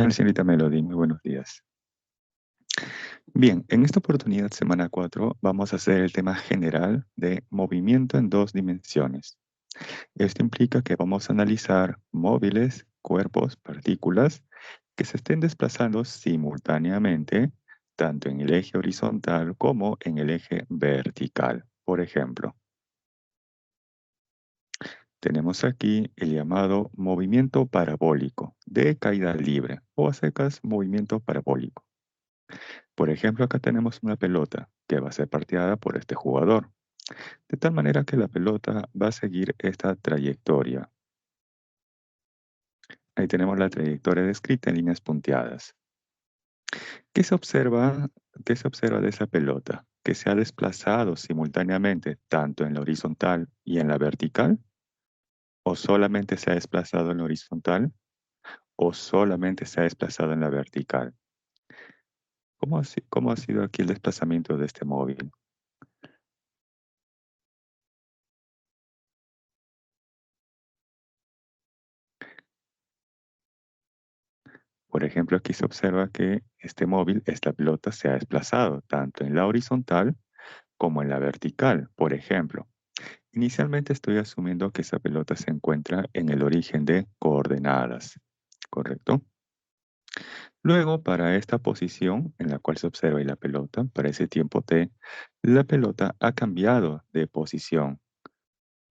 tal, señorita Melody? Muy buenos días. Bien, en esta oportunidad, semana 4, vamos a hacer el tema general de movimiento en dos dimensiones. Esto implica que vamos a analizar móviles, cuerpos, partículas que se estén desplazando simultáneamente, tanto en el eje horizontal como en el eje vertical. Por ejemplo, tenemos aquí el llamado movimiento parabólico de caída libre, o a secas movimiento parabólico. Por ejemplo, acá tenemos una pelota que va a ser pateada por este jugador, de tal manera que la pelota va a seguir esta trayectoria. Ahí tenemos la trayectoria descrita en líneas punteadas. ¿Qué se observa, qué se observa de esa pelota? ¿Que se ha desplazado simultáneamente tanto en la horizontal y en la vertical? ¿O solamente se ha desplazado en la horizontal? ¿O solamente se ha desplazado en la vertical? ¿Cómo ha sido aquí el desplazamiento de este móvil? Por ejemplo, aquí se observa que este móvil, esta pelota, se ha desplazado tanto en la horizontal como en la vertical. Por ejemplo, inicialmente estoy asumiendo que esa pelota se encuentra en el origen de coordenadas, ¿correcto? Luego, para esta posición en la cual se observa ahí la pelota, para ese tiempo t, la pelota ha cambiado de posición,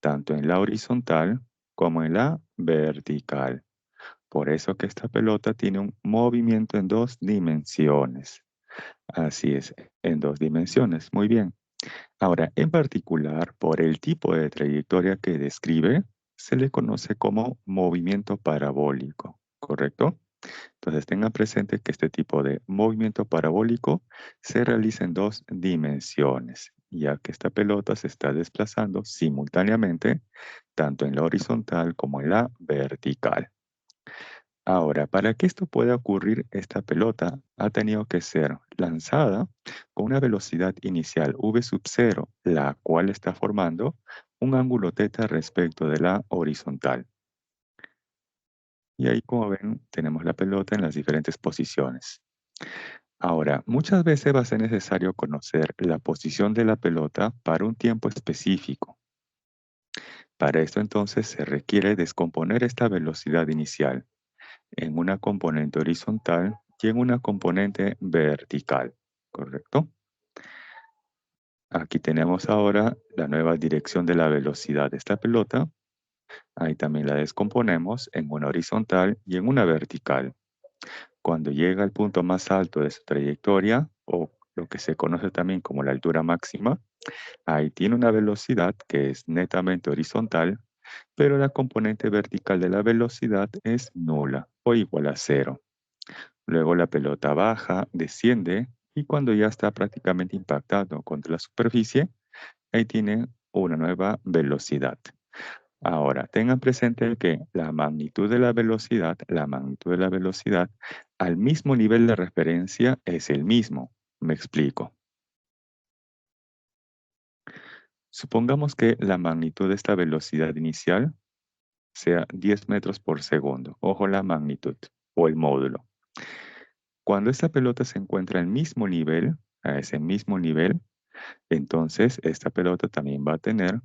tanto en la horizontal como en la vertical. Por eso que esta pelota tiene un movimiento en dos dimensiones. Así es, en dos dimensiones. Muy bien. Ahora, en particular, por el tipo de trayectoria que describe, se le conoce como movimiento parabólico, ¿correcto? Entonces, tengan presente que este tipo de movimiento parabólico se realiza en dos dimensiones, ya que esta pelota se está desplazando simultáneamente tanto en la horizontal como en la vertical. Ahora, para que esto pueda ocurrir, esta pelota ha tenido que ser lanzada con una velocidad inicial v sub 0, la cual está formando un ángulo θ respecto de la horizontal. Y ahí, como ven, tenemos la pelota en las diferentes posiciones. Ahora, muchas veces va a ser necesario conocer la posición de la pelota para un tiempo específico. Para esto entonces se requiere descomponer esta velocidad inicial en una componente horizontal y en una componente vertical, ¿correcto? Aquí tenemos ahora la nueva dirección de la velocidad de esta pelota. Ahí también la descomponemos en una horizontal y en una vertical. Cuando llega al punto más alto de su trayectoria, o lo que se conoce también como la altura máxima, ahí tiene una velocidad que es netamente horizontal, pero la componente vertical de la velocidad es nula o igual a cero. Luego la pelota baja, desciende y cuando ya está prácticamente impactado contra la superficie, ahí tiene una nueva velocidad. Ahora, tengan presente que la magnitud de la velocidad al mismo nivel de referencia es el mismo. Me explico. Supongamos que la magnitud de esta velocidad inicial sea 10 metros por segundo. Ojo la magnitud o el módulo. Cuando esta pelota se encuentra al mismo nivel, a ese mismo nivel, entonces esta pelota también va a tener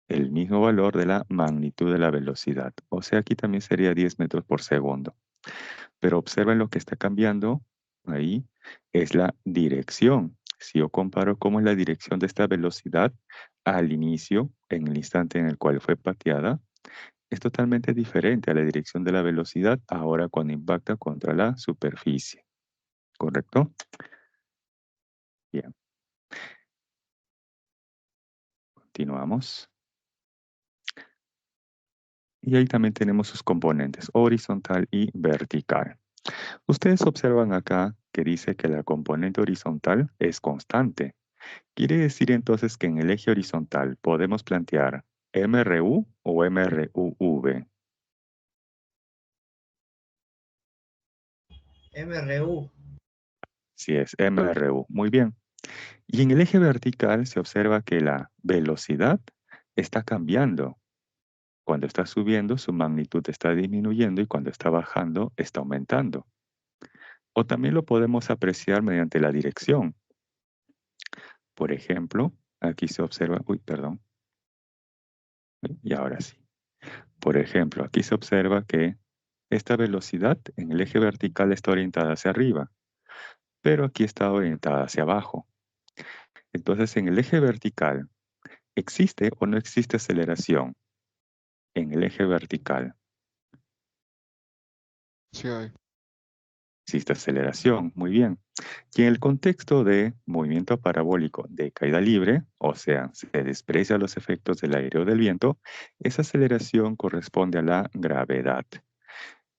el mismo valor de la magnitud de la velocidad. O sea, aquí también sería 10 metros por segundo. Pero observen lo que está cambiando ahí, es la dirección. Si yo comparo cómo es la dirección de esta velocidad al inicio, en el instante en el cual fue pateada, es totalmente diferente a la dirección de la velocidad ahora cuando impacta contra la superficie. ¿Correcto? Bien, continuamos. Y ahí también tenemos sus componentes, horizontal y vertical. Ustedes observan acá que dice que la componente horizontal es constante. Quiere decir entonces que en el eje horizontal podemos plantear MRU o MRUV. MRU. Sí, es MRU. Muy bien. Y en el eje vertical se observa que la velocidad está cambiando. Cuando está subiendo, su magnitud está disminuyendo y cuando está bajando, está aumentando. O también lo podemos apreciar mediante la dirección. Por ejemplo, aquí se observa, perdón. Y ahora sí. Por ejemplo, aquí se observa que esta velocidad en el eje vertical está orientada hacia arriba, pero aquí está orientada hacia abajo. Entonces, en el eje vertical, ¿existe o no existe aceleración? En el eje vertical. Sí hay. Existe aceleración, muy bien. Y en el contexto de movimiento parabólico de caída libre, o sea, se desprecia los efectos del aire o del viento, esa aceleración corresponde a la gravedad.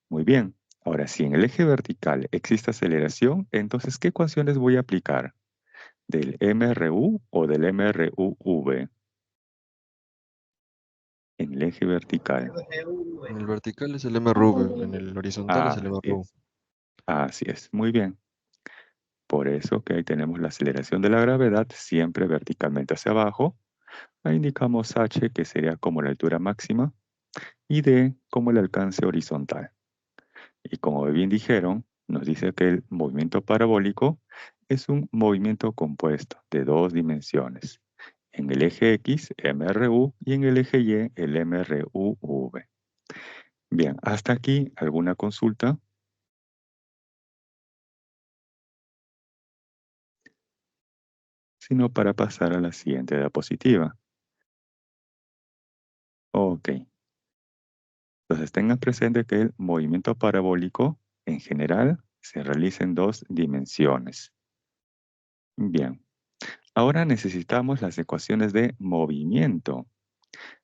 Muy bien. Ahora, si en el eje vertical existe aceleración, entonces, ¿qué ecuaciones voy a aplicar? ¿Del MRU o del MRUV? En el eje vertical. En el vertical es el MRV, en el horizontal es el Así MRU. es. Así es. Muy bien. Por eso que ahí tenemos la aceleración de la gravedad siempre verticalmente hacia abajo. Ahí indicamos h, que sería como la altura máxima, y d como el alcance horizontal. Y como bien dijeron, nos dice que el movimiento parabólico es un movimiento compuesto de dos dimensiones. En el eje X, MRU, y en el eje Y, el MRUV. Bien, hasta aquí, ¿alguna consulta? Sino para pasar a la siguiente diapositiva. Ok. Entonces tengan presente que el movimiento parabólico, en general, se realiza en dos dimensiones. Bien. Ahora necesitamos las ecuaciones de movimiento.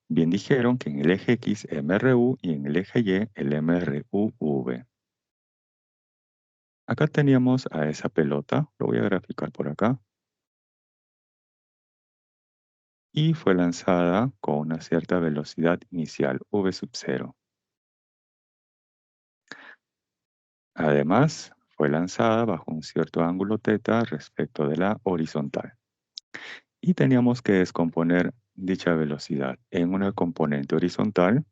Bien dijeron que en el eje X, MRU, y en el eje Y, el MRUV. Acá teníamos a esa pelota, lo voy a graficar por acá, y fue lanzada con una cierta velocidad inicial, v sub 0. Además, fue lanzada bajo un cierto ángulo θ respecto de la horizontal. Y teníamos que descomponer dicha velocidad en una componente horizontal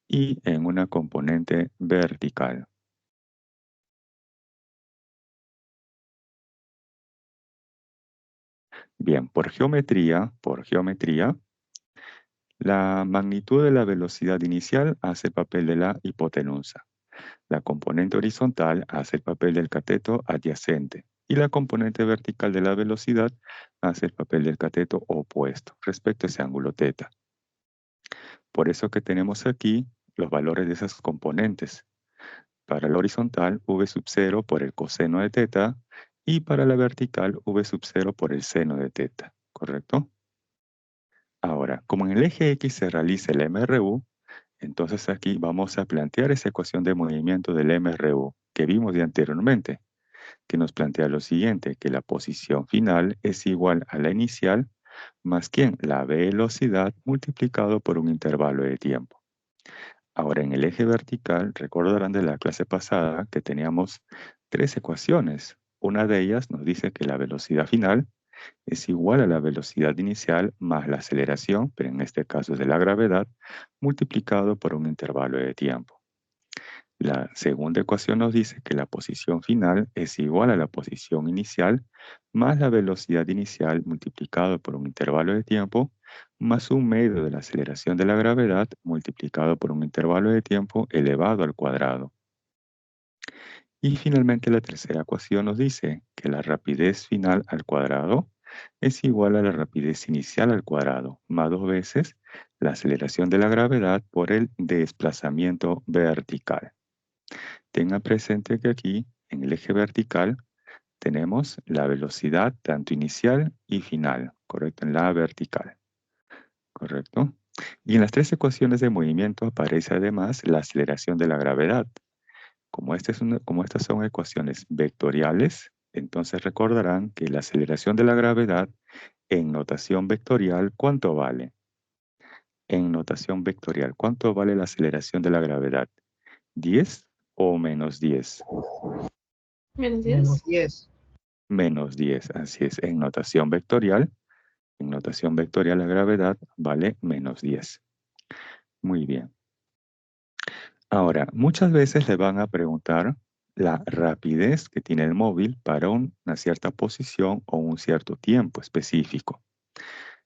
y en una componente vertical. Bien, por geometría, la magnitud de la velocidad inicial hace el papel de la hipotenusa. La componente horizontal hace el papel del cateto adyacente y la componente vertical de la velocidad hace el papel del cateto opuesto respecto a ese ángulo θ. Por eso que tenemos aquí los valores de esas componentes. Para la horizontal, v sub 0 por el coseno de θ, y para la vertical, v sub 0 por el seno de θ, ¿correcto? Ahora, como en el eje X se realiza el MRU, entonces aquí vamos a plantear esa ecuación de movimiento del MRU que vimos de anteriormente, que nos plantea lo siguiente, que la posición final es igual a la inicial más ¿quién? La velocidad multiplicado por un intervalo de tiempo. Ahora, en el eje vertical, recordarán de la clase pasada que teníamos tres ecuaciones. Una de ellas nos dice que la velocidad final es igual a la velocidad inicial más la aceleración, pero en este caso es de la gravedad, multiplicado por un intervalo de tiempo. La segunda ecuación nos dice que la posición final es igual a la posición inicial más la velocidad inicial multiplicado por un intervalo de tiempo más un medio de la aceleración de la gravedad multiplicado por un intervalo de tiempo elevado al cuadrado. Y finalmente la tercera ecuación nos dice que la rapidez final al cuadrado es igual a la rapidez inicial al cuadrado, más dos veces la aceleración de la gravedad por el desplazamiento vertical. Tengan presente que aquí, en el eje vertical, tenemos la velocidad tanto inicial y final, ¿correcto? En la vertical, ¿correcto? Y en las tres ecuaciones de movimiento aparece además la aceleración de la gravedad. Como estas son ecuaciones vectoriales, entonces recordarán que la aceleración de la gravedad en notación vectorial, ¿cuánto vale? En notación vectorial, ¿cuánto vale la aceleración de la gravedad? ¿10 o menos 10? Menos 10. Menos 10, así es. En notación vectorial la gravedad vale menos 10. Muy bien. Ahora, muchas veces le van a preguntar la rapidez que tiene el móvil para una cierta posición o un cierto tiempo específico.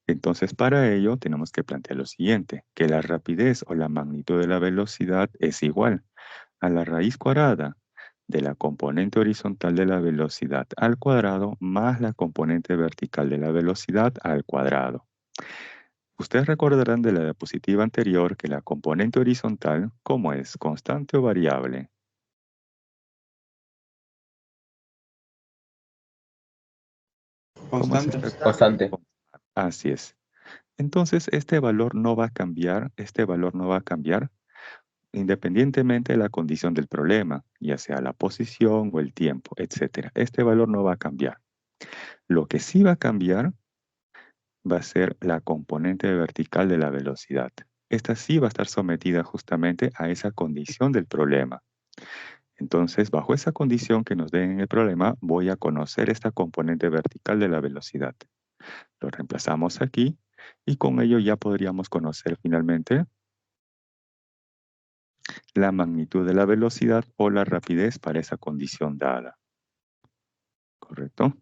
Entonces, para ello tenemos que plantear lo siguiente, que la rapidez o la magnitud de la velocidad es igual a la raíz cuadrada de la componente horizontal de la velocidad al cuadrado más la componente vertical de la velocidad al cuadrado. Ustedes recordarán de la diapositiva anterior que la componente horizontal, ¿cómo es? ¿Constante o variable? ¿Cómo es esta? Constante. Así es. Entonces, este valor no va a cambiar, independientemente de la condición del problema, ya sea la posición o el tiempo, etc. Este valor no va a cambiar. Lo que sí va a cambiar va a ser la componente vertical de la velocidad. Esta sí va a estar sometida justamente a esa condición del problema. Entonces, bajo esa condición que nos den en el problema, voy a conocer esta componente vertical de la velocidad. Lo reemplazamos aquí y con ello ya podríamos conocer finalmente la magnitud de la velocidad o la rapidez para esa condición dada. ¿Correcto?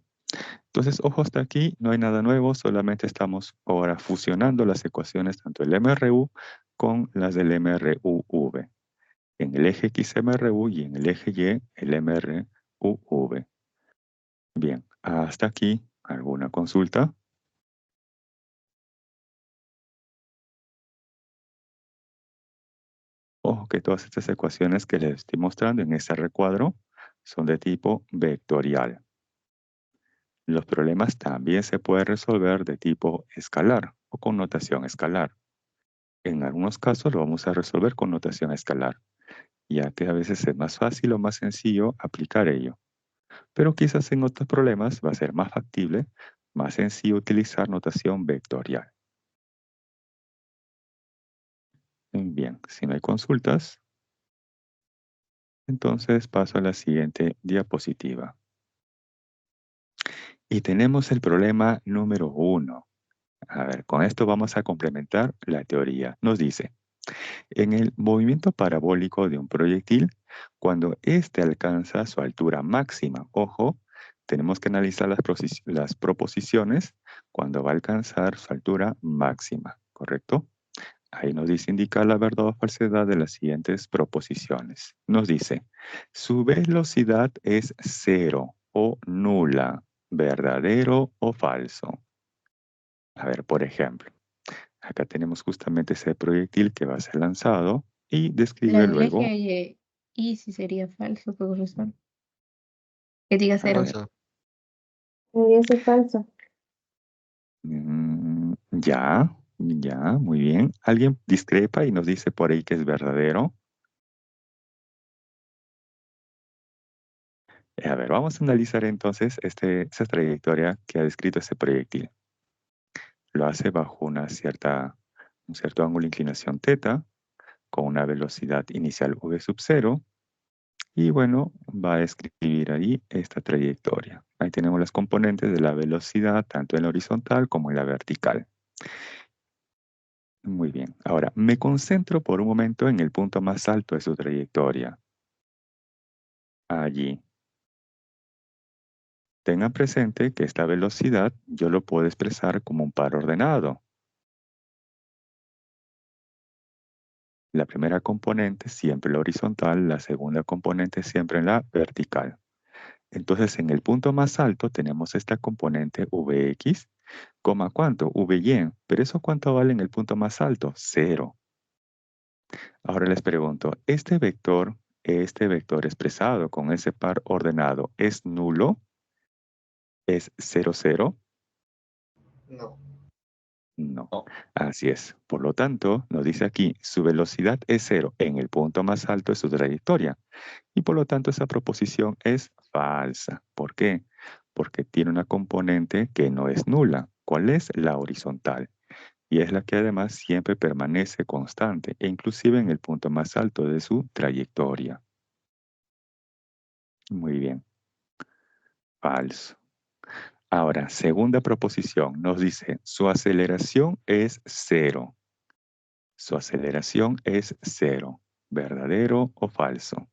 Entonces, ojo hasta aquí, no hay nada nuevo, solamente estamos ahora fusionando las ecuaciones tanto el MRU con las del MRUV. En el eje X MRU y en el eje Y el MRUV. Bien, hasta aquí, ¿alguna consulta? Ojo que todas estas ecuaciones que les estoy mostrando en este recuadro son de tipo vectorial. Los problemas también se pueden resolver de tipo escalar o con notación escalar. En algunos casos lo vamos a resolver con notación escalar, ya que a veces es más fácil o más sencillo aplicar ello. Pero quizás en otros problemas va a ser más factible, más sencillo utilizar notación vectorial. Bien, si no hay consultas, entonces paso a la siguiente diapositiva. Y tenemos el problema número 1. A ver, con esto vamos a complementar la teoría. Nos dice, en el movimiento parabólico de un proyectil, cuando éste alcanza su altura máxima, ojo, tenemos que analizar las proposiciones cuando va a alcanzar su altura máxima, ¿correcto? Ahí nos dice indicar la verdad o falsedad de las siguientes proposiciones. Nos dice, su velocidad es 0 o nula, verdadero o falso. A ver, por ejemplo, acá tenemos justamente ese proyectil que va a ser lanzado y describe La del luego. eje Y sí sería falso, por razón. Que diga cero. Falsa. Debería ser falso. Ya, muy bien. ¿Alguien discrepa y nos dice por ahí que es verdadero? A ver, vamos a analizar entonces esa trayectoria que ha descrito ese proyectil. Lo hace bajo un cierto ángulo de inclinación θ, con una velocidad inicial v sub 0, y bueno, va a escribir ahí esta trayectoria. Ahí tenemos las componentes de la velocidad, tanto en la horizontal como en la vertical. Muy bien. Ahora, me concentro por un momento en el punto más alto de su trayectoria. Allí. Tengan presente que esta velocidad yo lo puedo expresar como un par ordenado. La primera componente siempre en la horizontal, la segunda componente siempre en la vertical. Entonces, en el punto más alto tenemos esta componente Vx, ¿cuánto? Vy. ¿Pero eso cuánto vale en el punto más alto? 0. Ahora les pregunto, ¿este vector expresado con ese par ordenado es nulo? ¿Es 0, 0? No. No. No. Así es. Por lo tanto, nos dice aquí, su velocidad es 0 en el punto más alto de su trayectoria. Y por lo tanto, esa proposición es falsa. ¿Por qué? Porque tiene una componente que no es nula. ¿Cuál es? La horizontal. Y es la que además siempre permanece constante, e inclusive en el punto más alto de su trayectoria. Muy bien. Falso. Ahora, segunda proposición, nos dice, su aceleración es 0. Su aceleración es 0. ¿Verdadero o falso?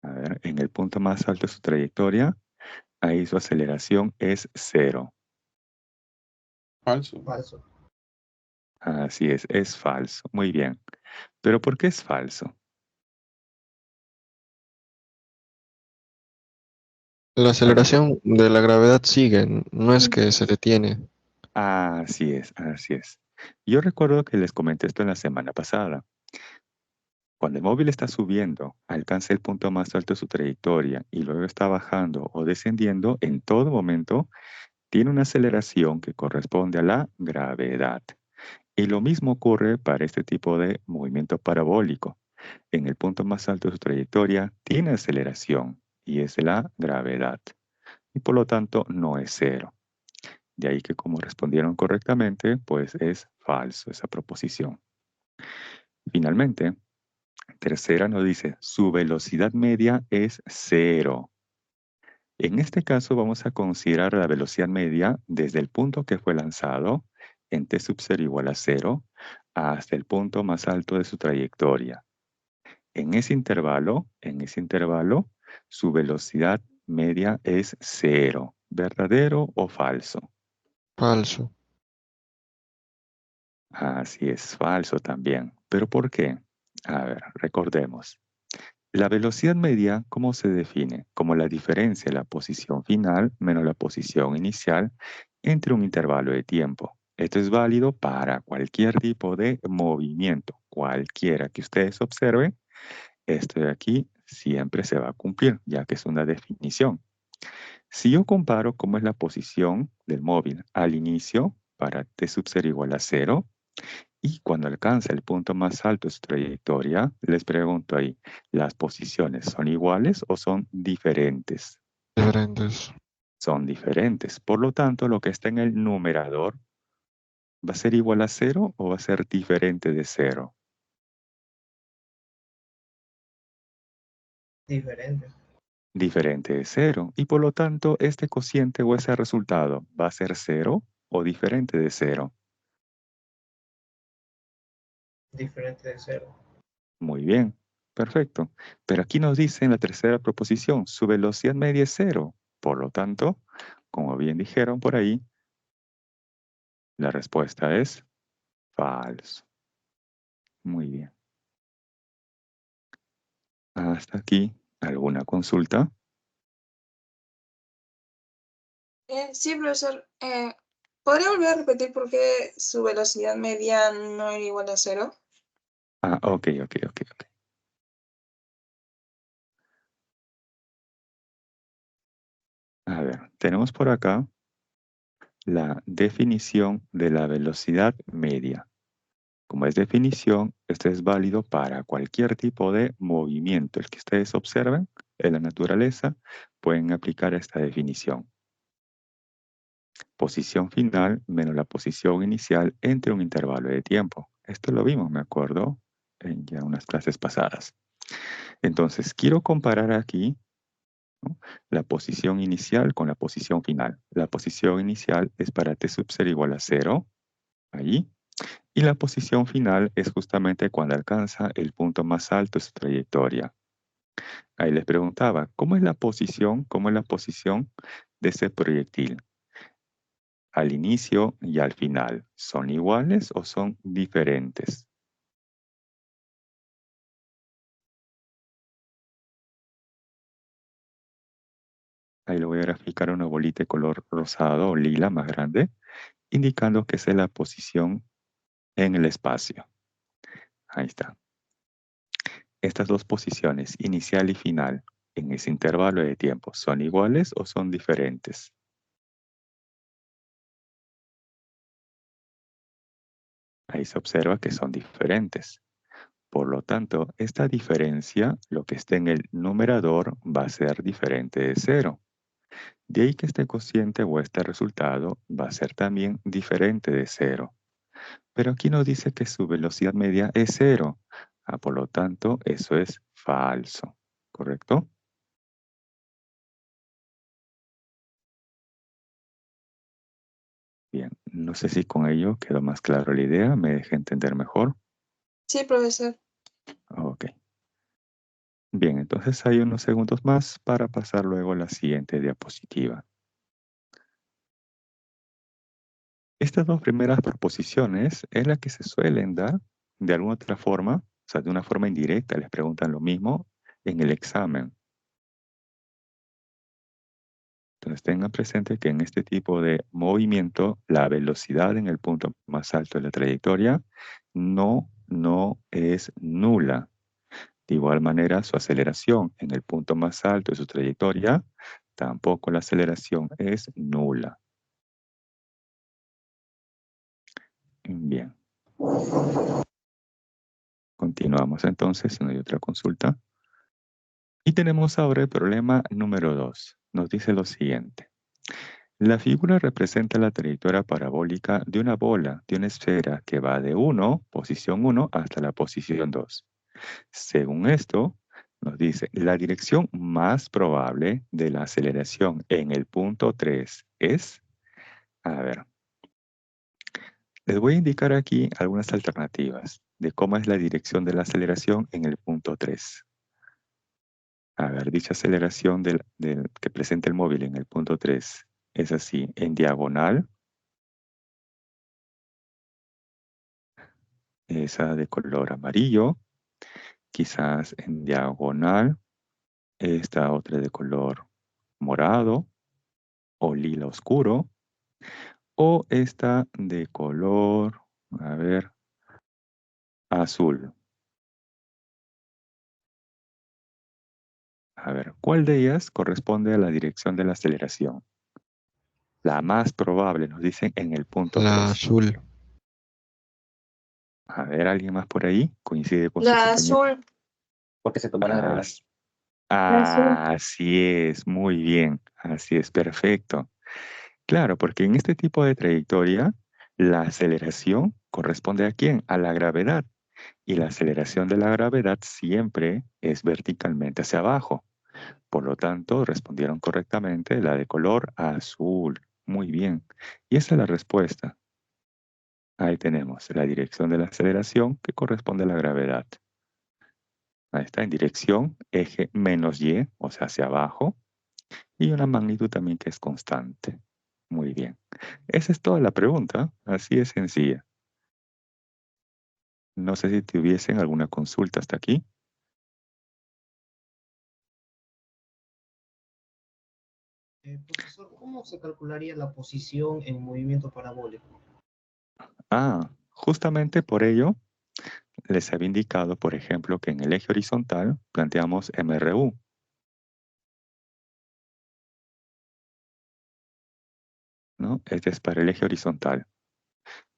A ver, en el punto más alto de su trayectoria, ahí su aceleración es 0. Falso. Falso. Así es falso. Muy bien. ¿Pero por qué es falso? La aceleración de la gravedad sigue, no es que se detiene. Así es, así es. Yo recuerdo que les comenté esto en la semana pasada. Cuando el móvil está subiendo, alcanza el punto más alto de su trayectoria y luego está bajando o descendiendo, en todo momento tiene una aceleración que corresponde a la gravedad. Y lo mismo ocurre para este tipo de movimiento parabólico. En el punto más alto de su trayectoria tiene aceleración y es la gravedad. Y por lo tanto no es cero. De ahí que como respondieron correctamente, pues es falso esa proposición. Finalmente, tercera nos dice, su velocidad media es 0. En este caso vamos a considerar la velocidad media desde el punto que fue lanzado, en t sub 0 igual a 0, hasta el punto más alto de su trayectoria. En ese intervalo, su velocidad media es 0. ¿Verdadero o falso? Falso. Así es, falso también. ¿Pero por qué? A ver, recordemos. La velocidad media, ¿cómo se define? Como la diferencia de la posición final menos la posición inicial entre un intervalo de tiempo. Esto es válido para cualquier tipo de movimiento, cualquiera que ustedes observen. Esto de aquí siempre se va a cumplir, ya que es una definición. Si yo comparo cómo es la posición del móvil al inicio, para t sub 0 igual a 0, y cuando alcanza el punto más alto de su trayectoria, les pregunto ahí, ¿las posiciones son iguales o son diferentes? Diferentes. Son diferentes. Por lo tanto, lo que está en el numerador, ¿va a ser igual a 0 o va a ser diferente de 0? Diferente. Diferente de 0. Y por lo tanto, este cociente o ese resultado, ¿va a ser 0 o diferente de 0? Diferente de 0. Muy bien, perfecto. Pero aquí nos dice en la tercera proposición, su velocidad media es 0. Por lo tanto, como bien dijeron por ahí, la respuesta es falso. Muy bien. Hasta aquí, ¿alguna consulta? Sí, profesor. ¿Podría volver a repetir por qué su velocidad media no era igual a 0? Ok. A ver, tenemos por acá la definición de la velocidad media. Como es definición, esto es válido para cualquier tipo de movimiento. El que ustedes observen en la naturaleza, pueden aplicar esta definición. Posición final menos la posición inicial entre un intervalo de tiempo. Esto lo vimos, me acuerdo, en ya unas clases pasadas. Entonces, quiero comparar aquí, ¿no?, la posición inicial con la posición final. La posición inicial es para t sub 0 igual a 0, ahí. Y la posición final es justamente cuando alcanza el punto más alto de su trayectoria. Ahí les preguntaba, ¿cómo es la posición de ese proyectil? Al inicio y al final, ¿son iguales o son diferentes? Ahí le voy a graficar una bolita de color rosado o lila más grande, indicando que esa es la posición en el espacio. Ahí está. Estas dos posiciones, inicial y final, en ese intervalo de tiempo, ¿son iguales o son diferentes? Ahí se observa que son diferentes. Por lo tanto, esta diferencia, lo que esté en el numerador, va a ser diferente de 0. De ahí que este cociente o este resultado va a ser también diferente de 0. Pero aquí nos dice que su velocidad media es 0. Por lo tanto, eso es falso. ¿Correcto? Bien, no sé si con ello quedó más claro la idea, me dejé entender mejor. Sí, profesor. Ok. Bien, entonces hay unos segundos más para pasar luego a la siguiente diapositiva. Estas dos primeras proposiciones es la que se suelen dar de alguna otra forma, o sea, de una forma indirecta, les preguntan lo mismo en el examen. Entonces tengan presente que en este tipo de movimiento, la velocidad en el punto más alto de la trayectoria no es nula. De igual manera, su aceleración en el punto más alto de su trayectoria, tampoco la aceleración es nula. Bien. Continuamos entonces, si no hay otra consulta. Y tenemos ahora el problema número 2. Nos dice lo siguiente. La figura representa la trayectoria parabólica de una bola, de una esfera que va de posición 1, hasta la posición 2. Según esto, nos dice, la dirección más probable de la aceleración en el punto 3 es, a ver, les voy a indicar aquí algunas alternativas de cómo es la dirección de la aceleración en el punto 3. A ver, dicha aceleración que presenta el móvil en el punto 3 es así, en diagonal, esa de color amarillo, quizás en diagonal, esta otra de color morado o lila oscuro, o esta de color, a ver, azul. A ver, ¿cuál de ellas corresponde a la dirección de la aceleración? La más probable, nos dicen en el punto La 3. azul. A ver, ¿alguien más por ahí coincide con su La compañero? azul. Porque se toma la gravedad. La azul. Así es, muy bien, así es, perfecto. Claro, porque en este tipo de trayectoria, la aceleración corresponde ¿a quién? A la gravedad. Y la aceleración de la gravedad siempre es verticalmente hacia abajo. Por lo tanto, respondieron correctamente la de color azul. Muy bien. Y esa es la respuesta. Ahí tenemos la dirección de la aceleración que corresponde a la gravedad. Ahí está, en dirección eje menos y, o sea, hacia abajo. Y una magnitud también que es constante. Muy bien. Esa es toda la pregunta. Así es sencilla. No sé si tuviesen alguna consulta hasta aquí. Profesor, ¿cómo se calcularía la posición en movimiento parabólico? Justamente por ello les había indicado, por ejemplo, que en el eje horizontal planteamos MRU. ¿No? Este es para el eje horizontal.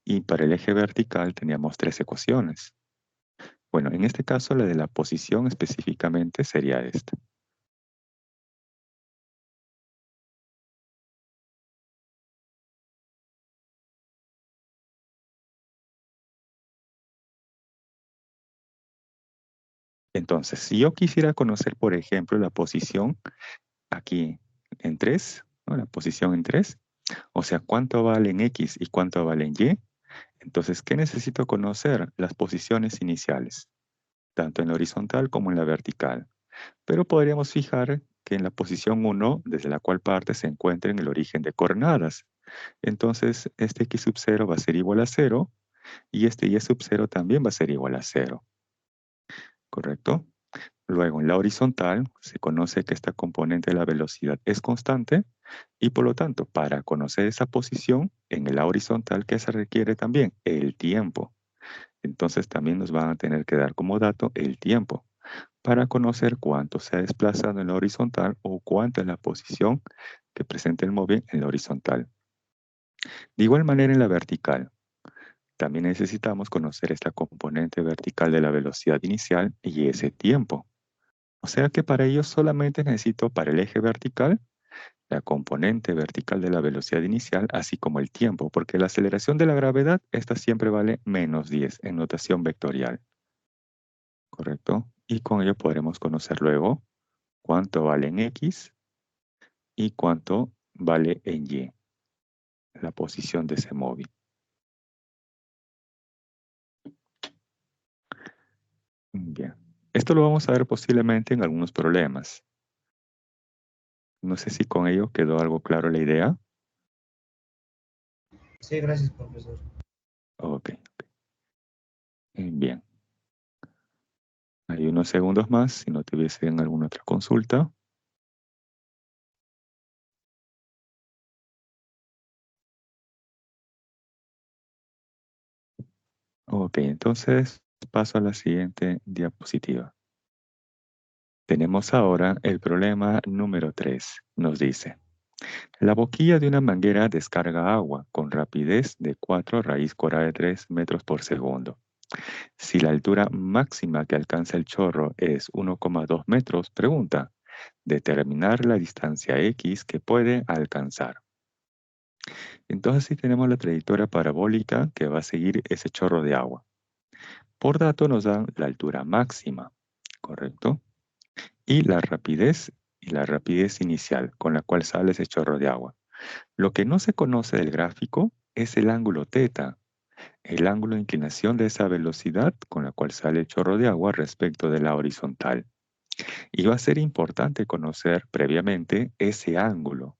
Y para el eje vertical teníamos 3 ecuaciones. Bueno, en este caso la de la posición específicamente sería esta. Entonces, si yo quisiera conocer, por ejemplo, la posición aquí en 3, ¿no? La posición en 3, o sea, cuánto vale en X y cuánto vale en Y, entonces, ¿qué necesito conocer? Las posiciones iniciales, tanto en la horizontal como en la vertical. Pero podríamos fijar que en la posición 1, desde la cual parte se encuentra en el origen de coordenadas. Entonces, este X sub 0 va a ser igual a 0 y este Y sub 0 también va a ser igual a 0. ¿Correcto? Luego, en la horizontal, se conoce que esta componente de la velocidad es constante y por lo tanto, para conocer esa posición en la horizontal, ¿qué se requiere también? El tiempo. Entonces, también nos van a tener que dar como dato el tiempo para conocer cuánto se ha desplazado en la horizontal o cuánto es la posición que presenta el móvil en la horizontal. De igual manera, en la vertical, también necesitamos conocer esta componente vertical de la velocidad inicial y ese tiempo. O sea que para ello solamente necesito para el eje vertical la componente vertical de la velocidad inicial, así como el tiempo, porque la aceleración de la gravedad, esta siempre vale menos 10 en notación vectorial. ¿Correcto? Y con ello podremos conocer luego cuánto vale en X y cuánto vale en Y. la posición de ese móvil. Bien. Esto lo vamos a ver posiblemente en algunos problemas. No sé si con ello quedó algo claro la idea. Sí, gracias, profesor. Ok. Bien. Hay unos segundos más, si no tuviesen alguna otra consulta. Ok, entonces paso a la siguiente diapositiva. Tenemos ahora el problema número 3. Nos dice, la boquilla de una manguera descarga agua con rapidez de 4 raíz cuadrada de 3 metros por segundo. Si la altura máxima que alcanza el chorro es 1,2 metros, pregunta, determinar la distancia X que puede alcanzar. Entonces sí tenemos la trayectoria parabólica que va a seguir ese chorro de agua. Por dato nos dan la altura máxima, ¿correcto? Y la rapidez inicial con la cual sale ese chorro de agua. Lo que no se conoce del gráfico es el ángulo θ, el ángulo de inclinación de esa velocidad con la cual sale el chorro de agua respecto de la horizontal. Y va a ser importante conocer previamente ese ángulo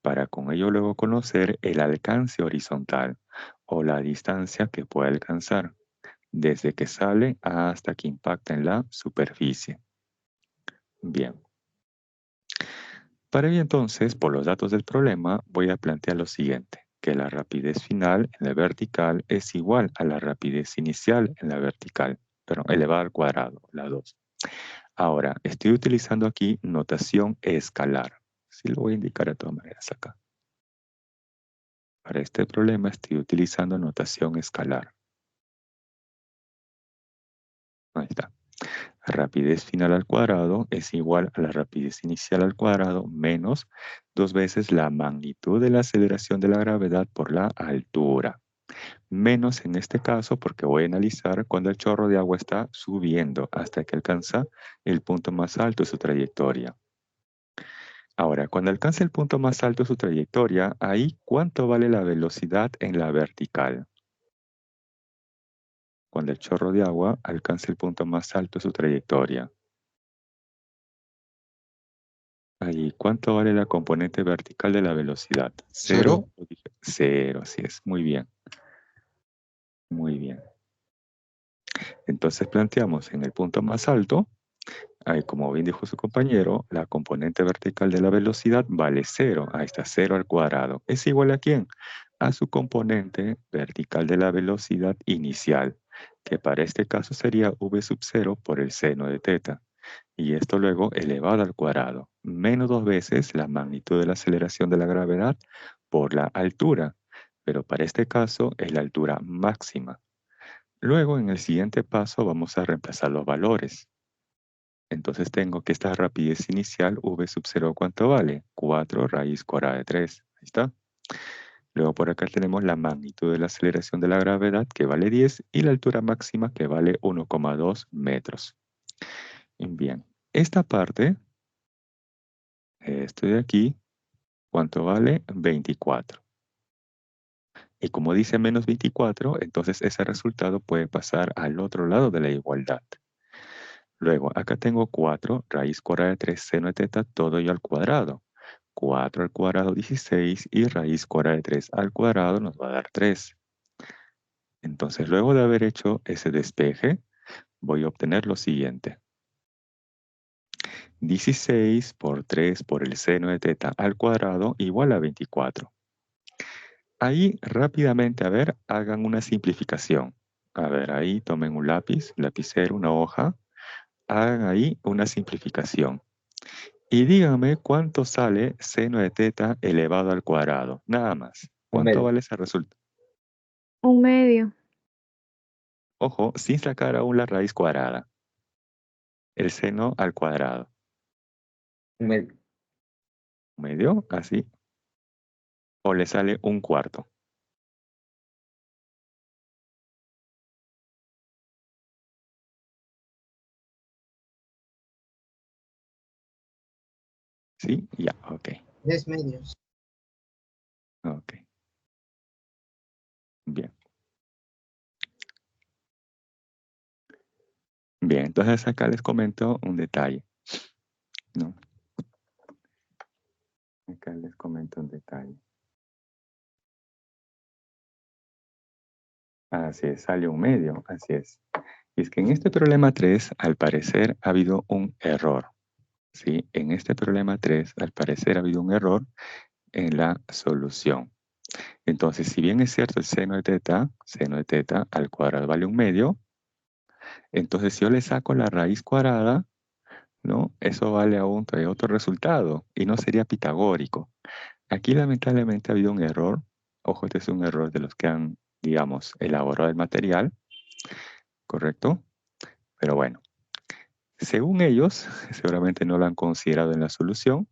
para con ello luego conocer el alcance horizontal o la distancia que puede alcanzar desde que sale hasta que impacta en la superficie. Bien. Para ello entonces, por los datos del problema, voy a plantear lo siguiente, que la rapidez final en la vertical es igual a la rapidez inicial en la vertical, pero elevada al cuadrado, la 2. Ahora, estoy utilizando aquí notación escalar. Sí lo voy a indicar de todas maneras acá. Para este problema estoy utilizando notación escalar. Ahí está. Rapidez final al cuadrado es igual a la rapidez inicial al cuadrado menos 2 veces la magnitud de la aceleración de la gravedad por la altura. Menos en este caso porque voy a analizar cuando el chorro de agua está subiendo hasta que alcanza el punto más alto de su trayectoria. Ahora, cuando alcance el punto más alto de su trayectoria, ahí ¿cuánto vale la velocidad en la vertical? Cuando el chorro de agua alcance el punto más alto de su trayectoria. Ahí, ¿cuánto vale la componente vertical de la velocidad? ¿Cero? Cero, así es. Muy bien. Muy bien. Entonces planteamos en el punto más alto, ahí, como bien dijo su compañero, la componente vertical de la velocidad vale 0. Ahí está, 0 al cuadrado. ¿Es igual a quién? A su componente vertical de la velocidad inicial, que para este caso sería v sub 0 por el seno de θ. Y esto luego elevado al cuadrado, menos 2 veces la magnitud de la aceleración de la gravedad por la altura, pero para este caso es la altura máxima. Luego, en el siguiente paso, vamos a reemplazar los valores. Entonces tengo que esta rapidez inicial, v sub 0, ¿cuánto vale? 4 raíz cuadrada de 3. Ahí está. Luego por acá tenemos la magnitud de la aceleración de la gravedad, que vale 10, y la altura máxima, que vale 1,2 metros. Bien, esta parte, esto de aquí, ¿cuánto vale? 24. Y como dice menos 24, entonces ese resultado puede pasar al otro lado de la igualdad. Luego, acá tengo 4 raíz cuadrada de 3 seno de θ, todo ello al cuadrado. 4 al cuadrado, 16, y raíz cuadrada de 3 al cuadrado nos va a dar 3. Entonces, luego de haber hecho ese despeje, voy a obtener lo siguiente. 16 por 3 por el seno de θ al cuadrado igual a 24. Ahí rápidamente, a ver, hagan una simplificación. A ver, ahí tomen un lápiz, lapicero, una hoja. Hagan ahí una simplificación. Y díganme cuánto sale seno de θ elevado al cuadrado. Nada más. ¿Cuánto vale ese resultado? 1/2. Ojo, sin sacar aún la raíz cuadrada. El seno al cuadrado. ¿Medio? Así. ¿O le sale 1/4? ¿Sí? Ya, ok. 3 medios. Ok. Bien. Bien, entonces acá les comento un detalle, ¿no? Acá les comento un detalle. Así es, sale un medio, así es. Y es que en este problema 3, al parecer, ha habido un error. ¿Sí? En este problema 3, al parecer, ha habido un error en la solución. Entonces, si bien es cierto el seno de teta al cuadrado vale un medio, entonces si yo le saco la raíz cuadrada, ¿no? Eso vale aún todavía otro resultado y no sería pitagórico. Aquí lamentablemente ha habido un error. Ojo, este es un error de los que han, digamos, elaborado el material, ¿correcto? Pero bueno, según ellos, seguramente no lo han considerado en la solución,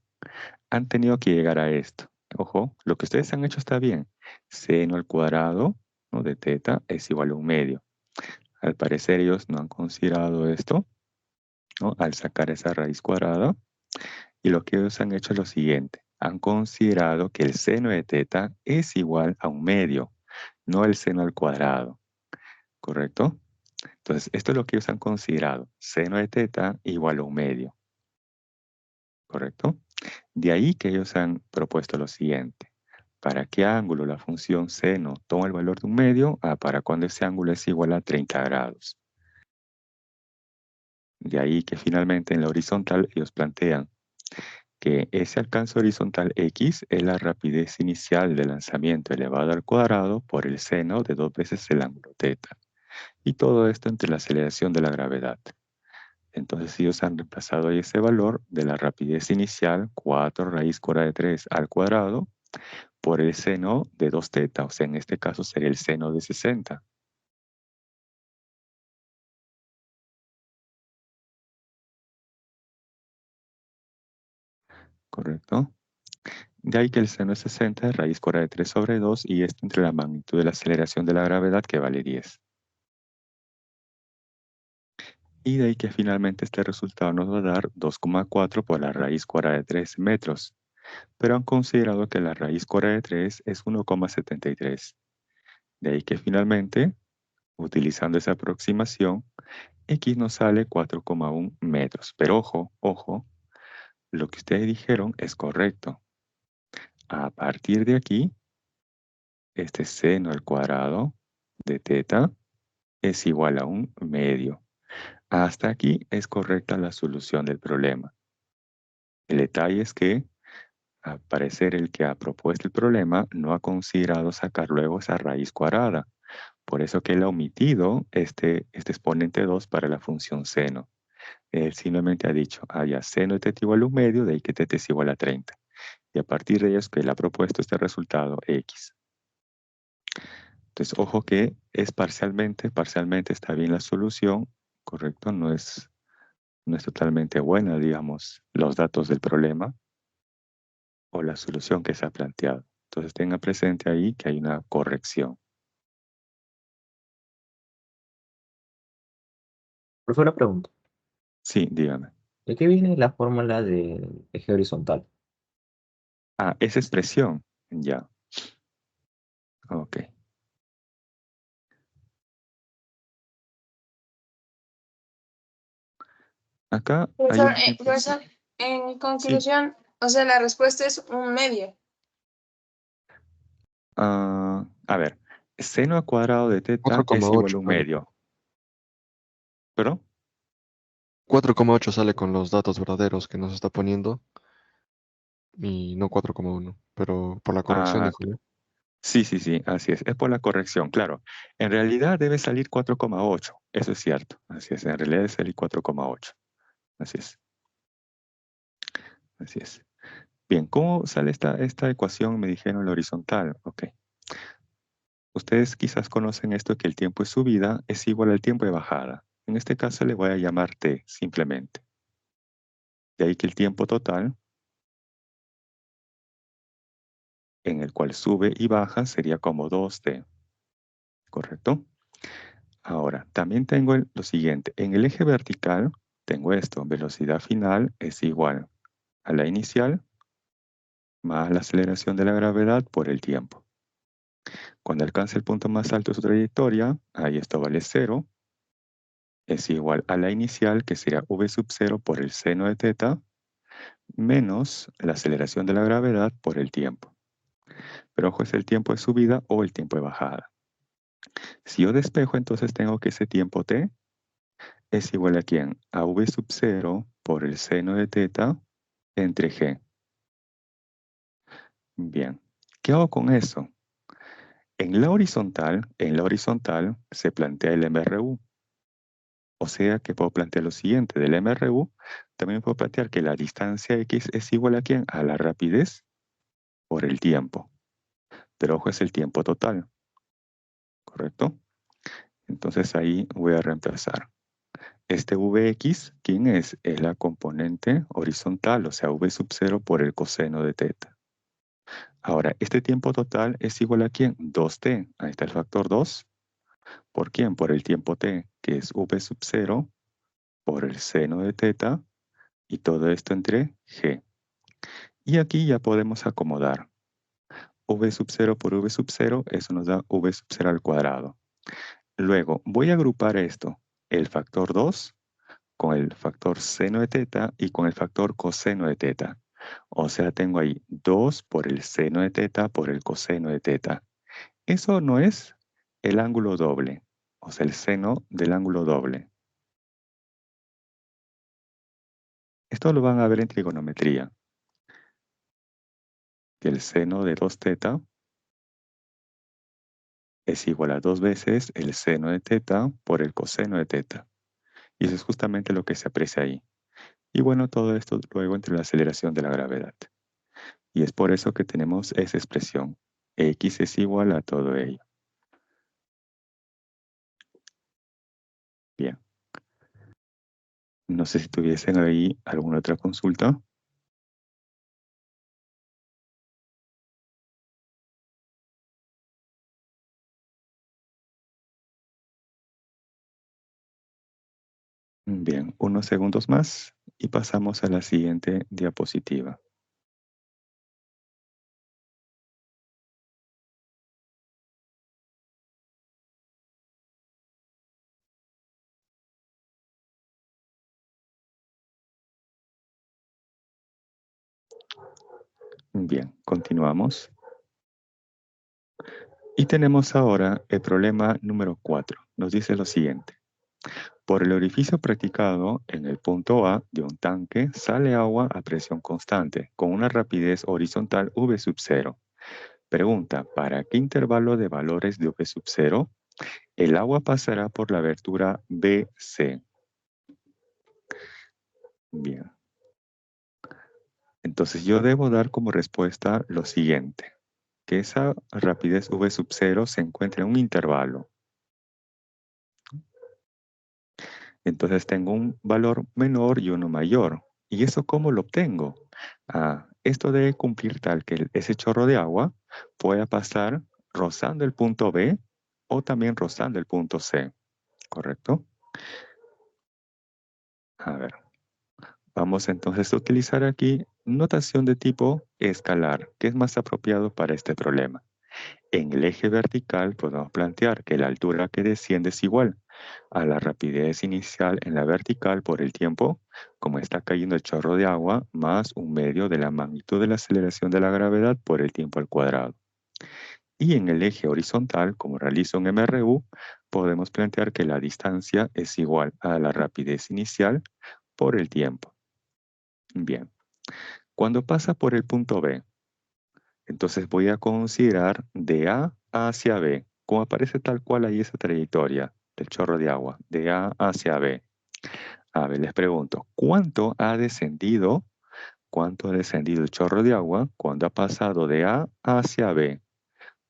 han tenido que llegar a esto. Ojo, lo que ustedes han hecho está bien. Seno al cuadrado, ¿no?, de teta es igual a un medio. Al parecer ellos no han considerado esto, ¿no?, al sacar esa raíz cuadrada. Y lo que ellos han hecho es lo siguiente. Han considerado que el seno de teta es igual a un medio, no el seno al cuadrado. ¿Correcto? Entonces, esto es lo que ellos han considerado. Seno de teta igual a un medio. ¿Correcto? De ahí que ellos han propuesto lo siguiente. ¿Para qué ángulo la función seno toma el valor de un medio? Para cuando ese ángulo es igual a 30 grados. De ahí que finalmente en la horizontal ellos plantean que ese alcance horizontal x es la rapidez inicial del lanzamiento elevado al cuadrado por el seno de 2 veces el ángulo teta. Y todo esto entre la aceleración de la gravedad. Entonces ellos han reemplazado ahí ese valor de la rapidez inicial, 4 raíz cuadrada de 3 al cuadrado, por el seno de 2 teta, o sea, en este caso sería el seno de 60. ¿Correcto? De ahí que el seno de 60 es raíz cuadrada de 3 sobre 2 y esto entre la magnitud de la aceleración de la gravedad que vale 10. Y de ahí que finalmente este resultado nos va a dar 2,4 por la raíz cuadrada de 3 metros. Pero han considerado que la raíz cuadrada de 3 es 1,73. De ahí que finalmente, utilizando esa aproximación, X nos sale 4,1 metros. Pero ojo, ojo, lo que ustedes dijeron es correcto. A partir de aquí, este seno al cuadrado de teta es igual a un medio. Hasta aquí es correcta la solución del problema. El detalle es que, al parecer, el que ha propuesto el problema no ha considerado sacar luego esa raíz cuadrada. Por eso que él ha omitido este exponente 2 para la función seno. Él simplemente ha dicho, ya seno de teta igual a un medio, de ahí que teta es igual a 30. Y a partir de ello es que él ha propuesto este resultado X. Entonces, ojo que es parcialmente está bien la solución, ¿correcto? No es totalmente buena, digamos, los datos del problema o la solución que se ha planteado. Entonces, tenga presente ahí que hay una corrección. Profesor, una pregunta. Sí, dígame. ¿De qué viene la fórmula del eje horizontal? Esa expresión, ya. Ok. Acá hay Profesor, un ejemplo. profesor, en Sí. conclusión, o sea, la respuesta es un medio. A ver, seno al cuadrado de teta es igual a 4,8 un sale. medio. ¿Pero? 4,8 sale con los datos verdaderos que nos está poniendo y no 4,1, pero por la corrección Ah, dijo yo. sí, así es. Es por la corrección, claro. En realidad debe salir 4,8. Eso es cierto. Así es, en realidad debe salir 4,8. Así es. Así es. Bien, ¿cómo sale esta ecuación? Me dijeron la horizontal. Ok. Ustedes quizás conocen esto que el tiempo de subida es igual al tiempo de bajada. En este caso le voy a llamar t, simplemente. De ahí que el tiempo total en el cual sube y baja sería como 2t. ¿Correcto? Ahora, también tengo lo siguiente. En el eje vertical tengo esto. Velocidad final es igual a la inicial más la aceleración de la gravedad por el tiempo. Cuando alcance el punto más alto de su trayectoria, ahí esto vale 0, es igual a la inicial, que sería v sub 0 por el seno de teta, menos la aceleración de la gravedad por el tiempo. Pero ojo, es el tiempo de subida o el tiempo de bajada. Si yo despejo, entonces tengo que ese tiempo t es igual a ¿quién? A v sub 0 por el seno de teta entre g. Bien, ¿qué hago con eso? En la horizontal se plantea el MRU. O sea que puedo plantear lo siguiente del MRU. También puedo plantear que la distancia x es igual a ¿quién? A la rapidez por el tiempo. Pero ojo, es el tiempo total. ¿Correcto? Entonces ahí voy a reemplazar. Este Vx, ¿quién es? Es la componente horizontal, o sea, v sub 0 por el coseno de teta. Ahora, este tiempo total es igual a ¿quién? 2t. Ahí está el factor 2. ¿Por quién? Por el tiempo t, que es v sub 0 por el seno de teta, y todo esto entre g. Y aquí ya podemos acomodar. V sub 0 por v sub 0, eso nos da v sub 0 al cuadrado. Luego, voy a agrupar esto, el factor 2, con el factor seno de teta y con el factor coseno de teta. O sea, tengo ahí 2 por el seno de teta por el coseno de teta. Eso no es el ángulo doble, o sea, el seno del ángulo doble. Esto lo van a ver en trigonometría. Que el seno de 2 teta es igual a 2 veces el seno de teta por el coseno de teta. Y eso es justamente lo que se aprecia ahí. Y bueno, todo esto luego entre la aceleración de la gravedad. Y es por eso que tenemos esa expresión. X es igual a todo ello. Bien. No sé si tuviesen ahí alguna otra consulta. Bien, unos segundos más y pasamos a la siguiente diapositiva. Bien, continuamos. Y tenemos ahora el problema número 4. Nos dice lo siguiente. Por el orificio practicado en el punto A de un tanque sale agua a presión constante con una rapidez horizontal V sub 0. Pregunta, ¿para qué intervalo de valores de V sub 0 el agua pasará por la abertura BC? Bien. Entonces yo debo dar como respuesta lo siguiente, que esa rapidez V sub 0 se encuentra en un intervalo. Entonces tengo un valor menor y uno mayor. ¿Y eso cómo lo obtengo? Esto debe cumplir tal que ese chorro de agua pueda pasar rozando el punto B o también rozando el punto C. ¿Correcto? A ver. Vamos entonces a utilizar aquí notación de tipo escalar, que es más apropiado para este problema. En el eje vertical podemos plantear que la altura que desciende es igual a la rapidez inicial en la vertical por el tiempo, como está cayendo el chorro de agua, más un medio de la magnitud de la aceleración de la gravedad por el tiempo al cuadrado. Y en el eje horizontal, como realizo un MRU, podemos plantear que la distancia es igual a la rapidez inicial por el tiempo. Bien, cuando pasa por el punto B, entonces voy a considerar de A hacia B, como aparece tal cual ahí esa trayectoria del chorro de agua, de A hacia B. A ver, les pregunto, ¿cuánto ha descendido el chorro de agua cuando ha pasado de A hacia B?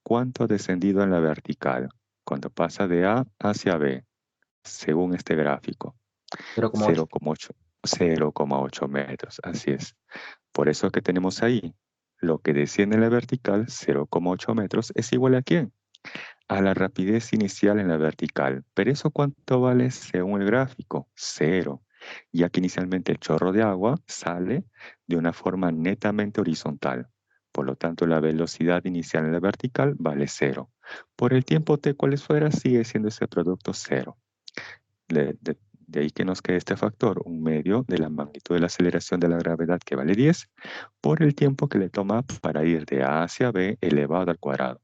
¿Cuánto ha descendido en la vertical cuando pasa de A hacia B, según este gráfico? 0,8. 0,8 metros, así es. Por eso que tenemos ahí, lo que desciende en la vertical, 0,8 metros, es igual a ¿quién? A la rapidez inicial en la vertical. ¿Pero eso cuánto vale según el gráfico? 0. Ya que inicialmente el chorro de agua sale de una forma netamente horizontal. Por lo tanto, la velocidad inicial en la vertical vale 0. Por el tiempo t cual fuera, sigue siendo ese producto 0. De ahí que nos quede este factor, 1/2 de la magnitud de la aceleración de la gravedad, que vale 10, por el tiempo que le toma para ir de A hacia B elevado al cuadrado.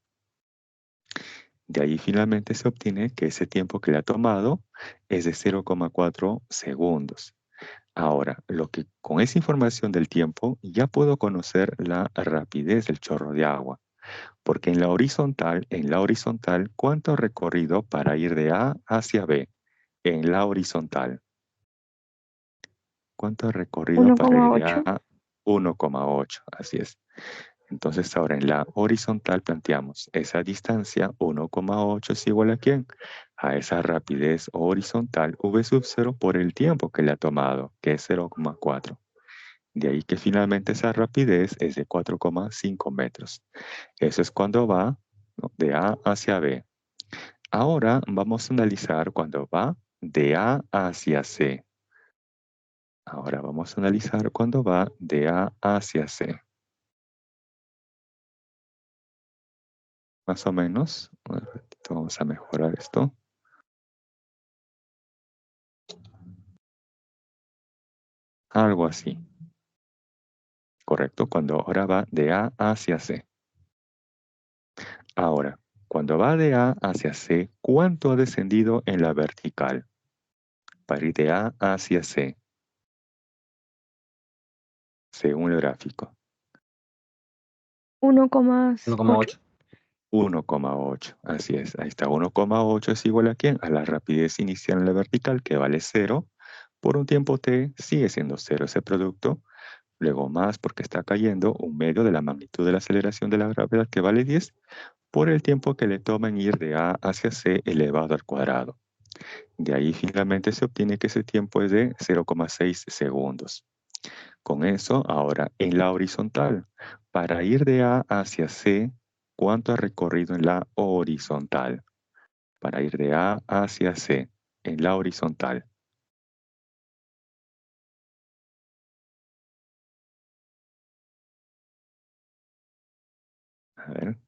De ahí finalmente se obtiene que ese tiempo que le ha tomado es de 0,4 segundos. Ahora, con esa información del tiempo ya puedo conocer la rapidez del chorro de agua. Porque en la horizontal, ¿cuánto ha recorrido para ir de A hacia B? En la horizontal. ¿Cuánto ha recorrido para ir de 1,8. A? 1,8, así es. Entonces ahora en la horizontal planteamos esa distancia 1,8 es igual ¿a quién? A esa rapidez horizontal v sub 0 por el tiempo que le ha tomado, que es 0,4. De ahí que finalmente esa rapidez es de 4,5 metros. Eso es cuando va, ¿no?, de A hacia B. Ahora vamos a analizar cuando va de A hacia C. Ahora vamos a analizar cuando va de A hacia C. Más o menos. Un ratito, vamos a mejorar esto. Algo así. Correcto, cuando ahora va de A hacia C. Ahora, cuando va de A hacia C, ¿cuánto ha descendido en la vertical? Para ir de A hacia C. Según el gráfico. 1,8. 1,8. 1,8. Así es, ahí está. 1,8 es igual ¿a quién? A la rapidez inicial en la vertical, que vale 0. Por un tiempo t sigue siendo 0 ese producto. Luego más porque está cayendo 1/2 de la magnitud de la aceleración de la gravedad, que vale 10, por el tiempo que le toma en ir de A hacia C elevado al cuadrado. De ahí finalmente se obtiene que ese tiempo es de 0,6 segundos. Con eso, ahora en la horizontal, para ir de A hacia C, ¿cuánto ha recorrido en la horizontal? Para ir de A hacia C, en la horizontal. A ver,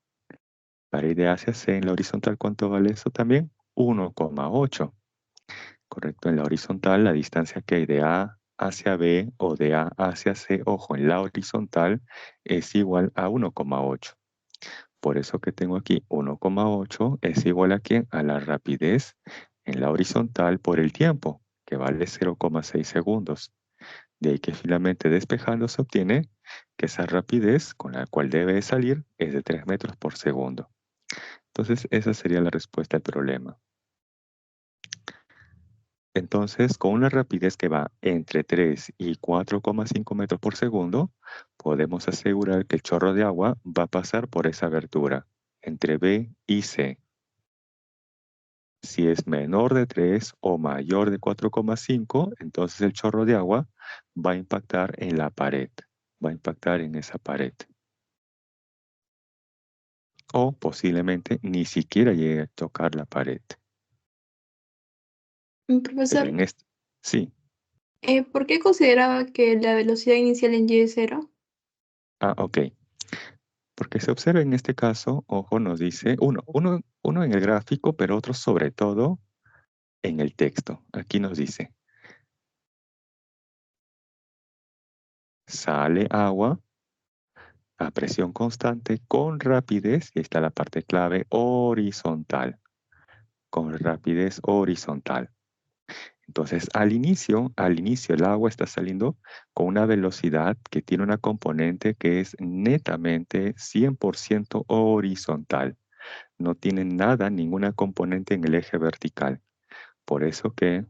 para ir de A hacia C en la horizontal, ¿cuánto vale eso también? 1,8. Correcto, en la horizontal, la distancia que hay de A hacia B o de A hacia C, ojo, en la horizontal es igual a 1,8. Por eso que tengo aquí 1,8 es igual ¿a quién? A la rapidez en la horizontal por el tiempo, que vale 0,6 segundos. De ahí que finalmente despejando se obtiene que esa rapidez con la cual debe salir es de 3 metros por segundo. Entonces esa sería la respuesta al problema. Entonces, con una rapidez que va entre 3 y 4,5 metros por segundo, podemos asegurar que el chorro de agua va a pasar por esa abertura, entre B y C. Si es menor de 3 o mayor de 4,5, entonces el chorro de agua va a impactar en la pared, va a impactar en esa pared. O posiblemente ni siquiera llegue a tocar la pared. Pero Profesor, en este, sí. ¿por qué consideraba que la velocidad inicial en Y es 0? Ok. Porque se observa en este caso, ojo, nos dice uno en el gráfico, pero otro sobre todo en el texto. Aquí nos dice, sale agua a presión constante con rapidez, y ahí está la parte clave, horizontal, con rapidez horizontal. Entonces, al inicio el agua está saliendo con una velocidad que tiene una componente que es netamente 100% horizontal. No tiene nada, ninguna componente en el eje vertical. Por eso que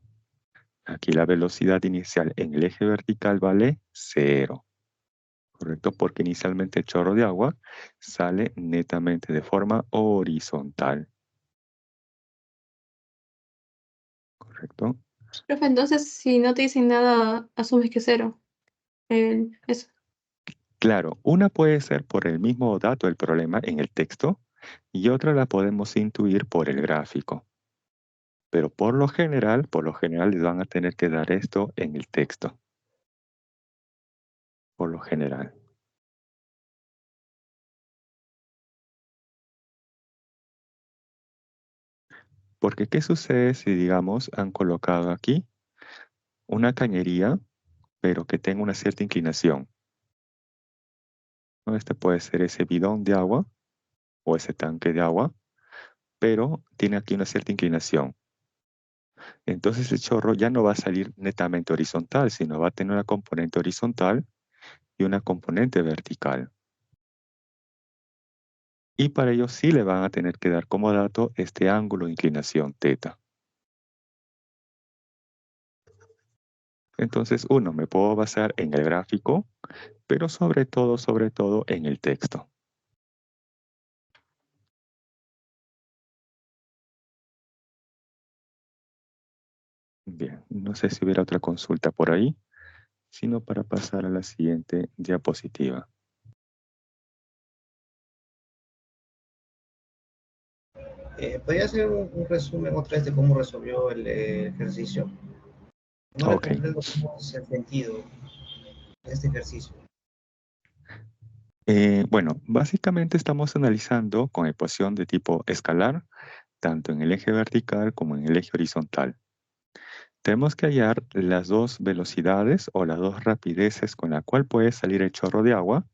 aquí la velocidad inicial en el eje vertical vale 0. ¿Correcto? Porque inicialmente el chorro de agua sale netamente de forma horizontal. ¿Correcto? Profe, entonces si no te dicen nada, asumes que es 0. Eso. Claro, una puede ser por el mismo dato del problema en el texto y otra la podemos intuir por el gráfico. Pero por lo general les van a tener que dar esto en el texto. Por lo general. Porque ¿qué sucede si, digamos, han colocado aquí una cañería, pero que tenga una cierta inclinación? ¿No? Este puede ser ese bidón de agua o ese tanque de agua, pero tiene aquí una cierta inclinación. Entonces el chorro ya no va a salir netamente horizontal, sino va a tener una componente horizontal y una componente vertical. Y para ello sí le van a tener que dar como dato este ángulo de inclinación θ. Entonces, uno, me puedo basar en el gráfico, pero sobre todo en el texto. Bien, no sé si hubiera otra consulta por ahí, sino para pasar a la siguiente diapositiva. ¿Podría hacer un resumen otra vez de cómo resolvió el ejercicio? No le Ok. comprendo cómo es el sentido de este ejercicio. Bueno, básicamente estamos analizando con ecuación de tipo escalar, tanto en el eje vertical como en el eje horizontal. Tenemos que hallar las dos velocidades o las dos rapideces con la cual puede salir el chorro de agua,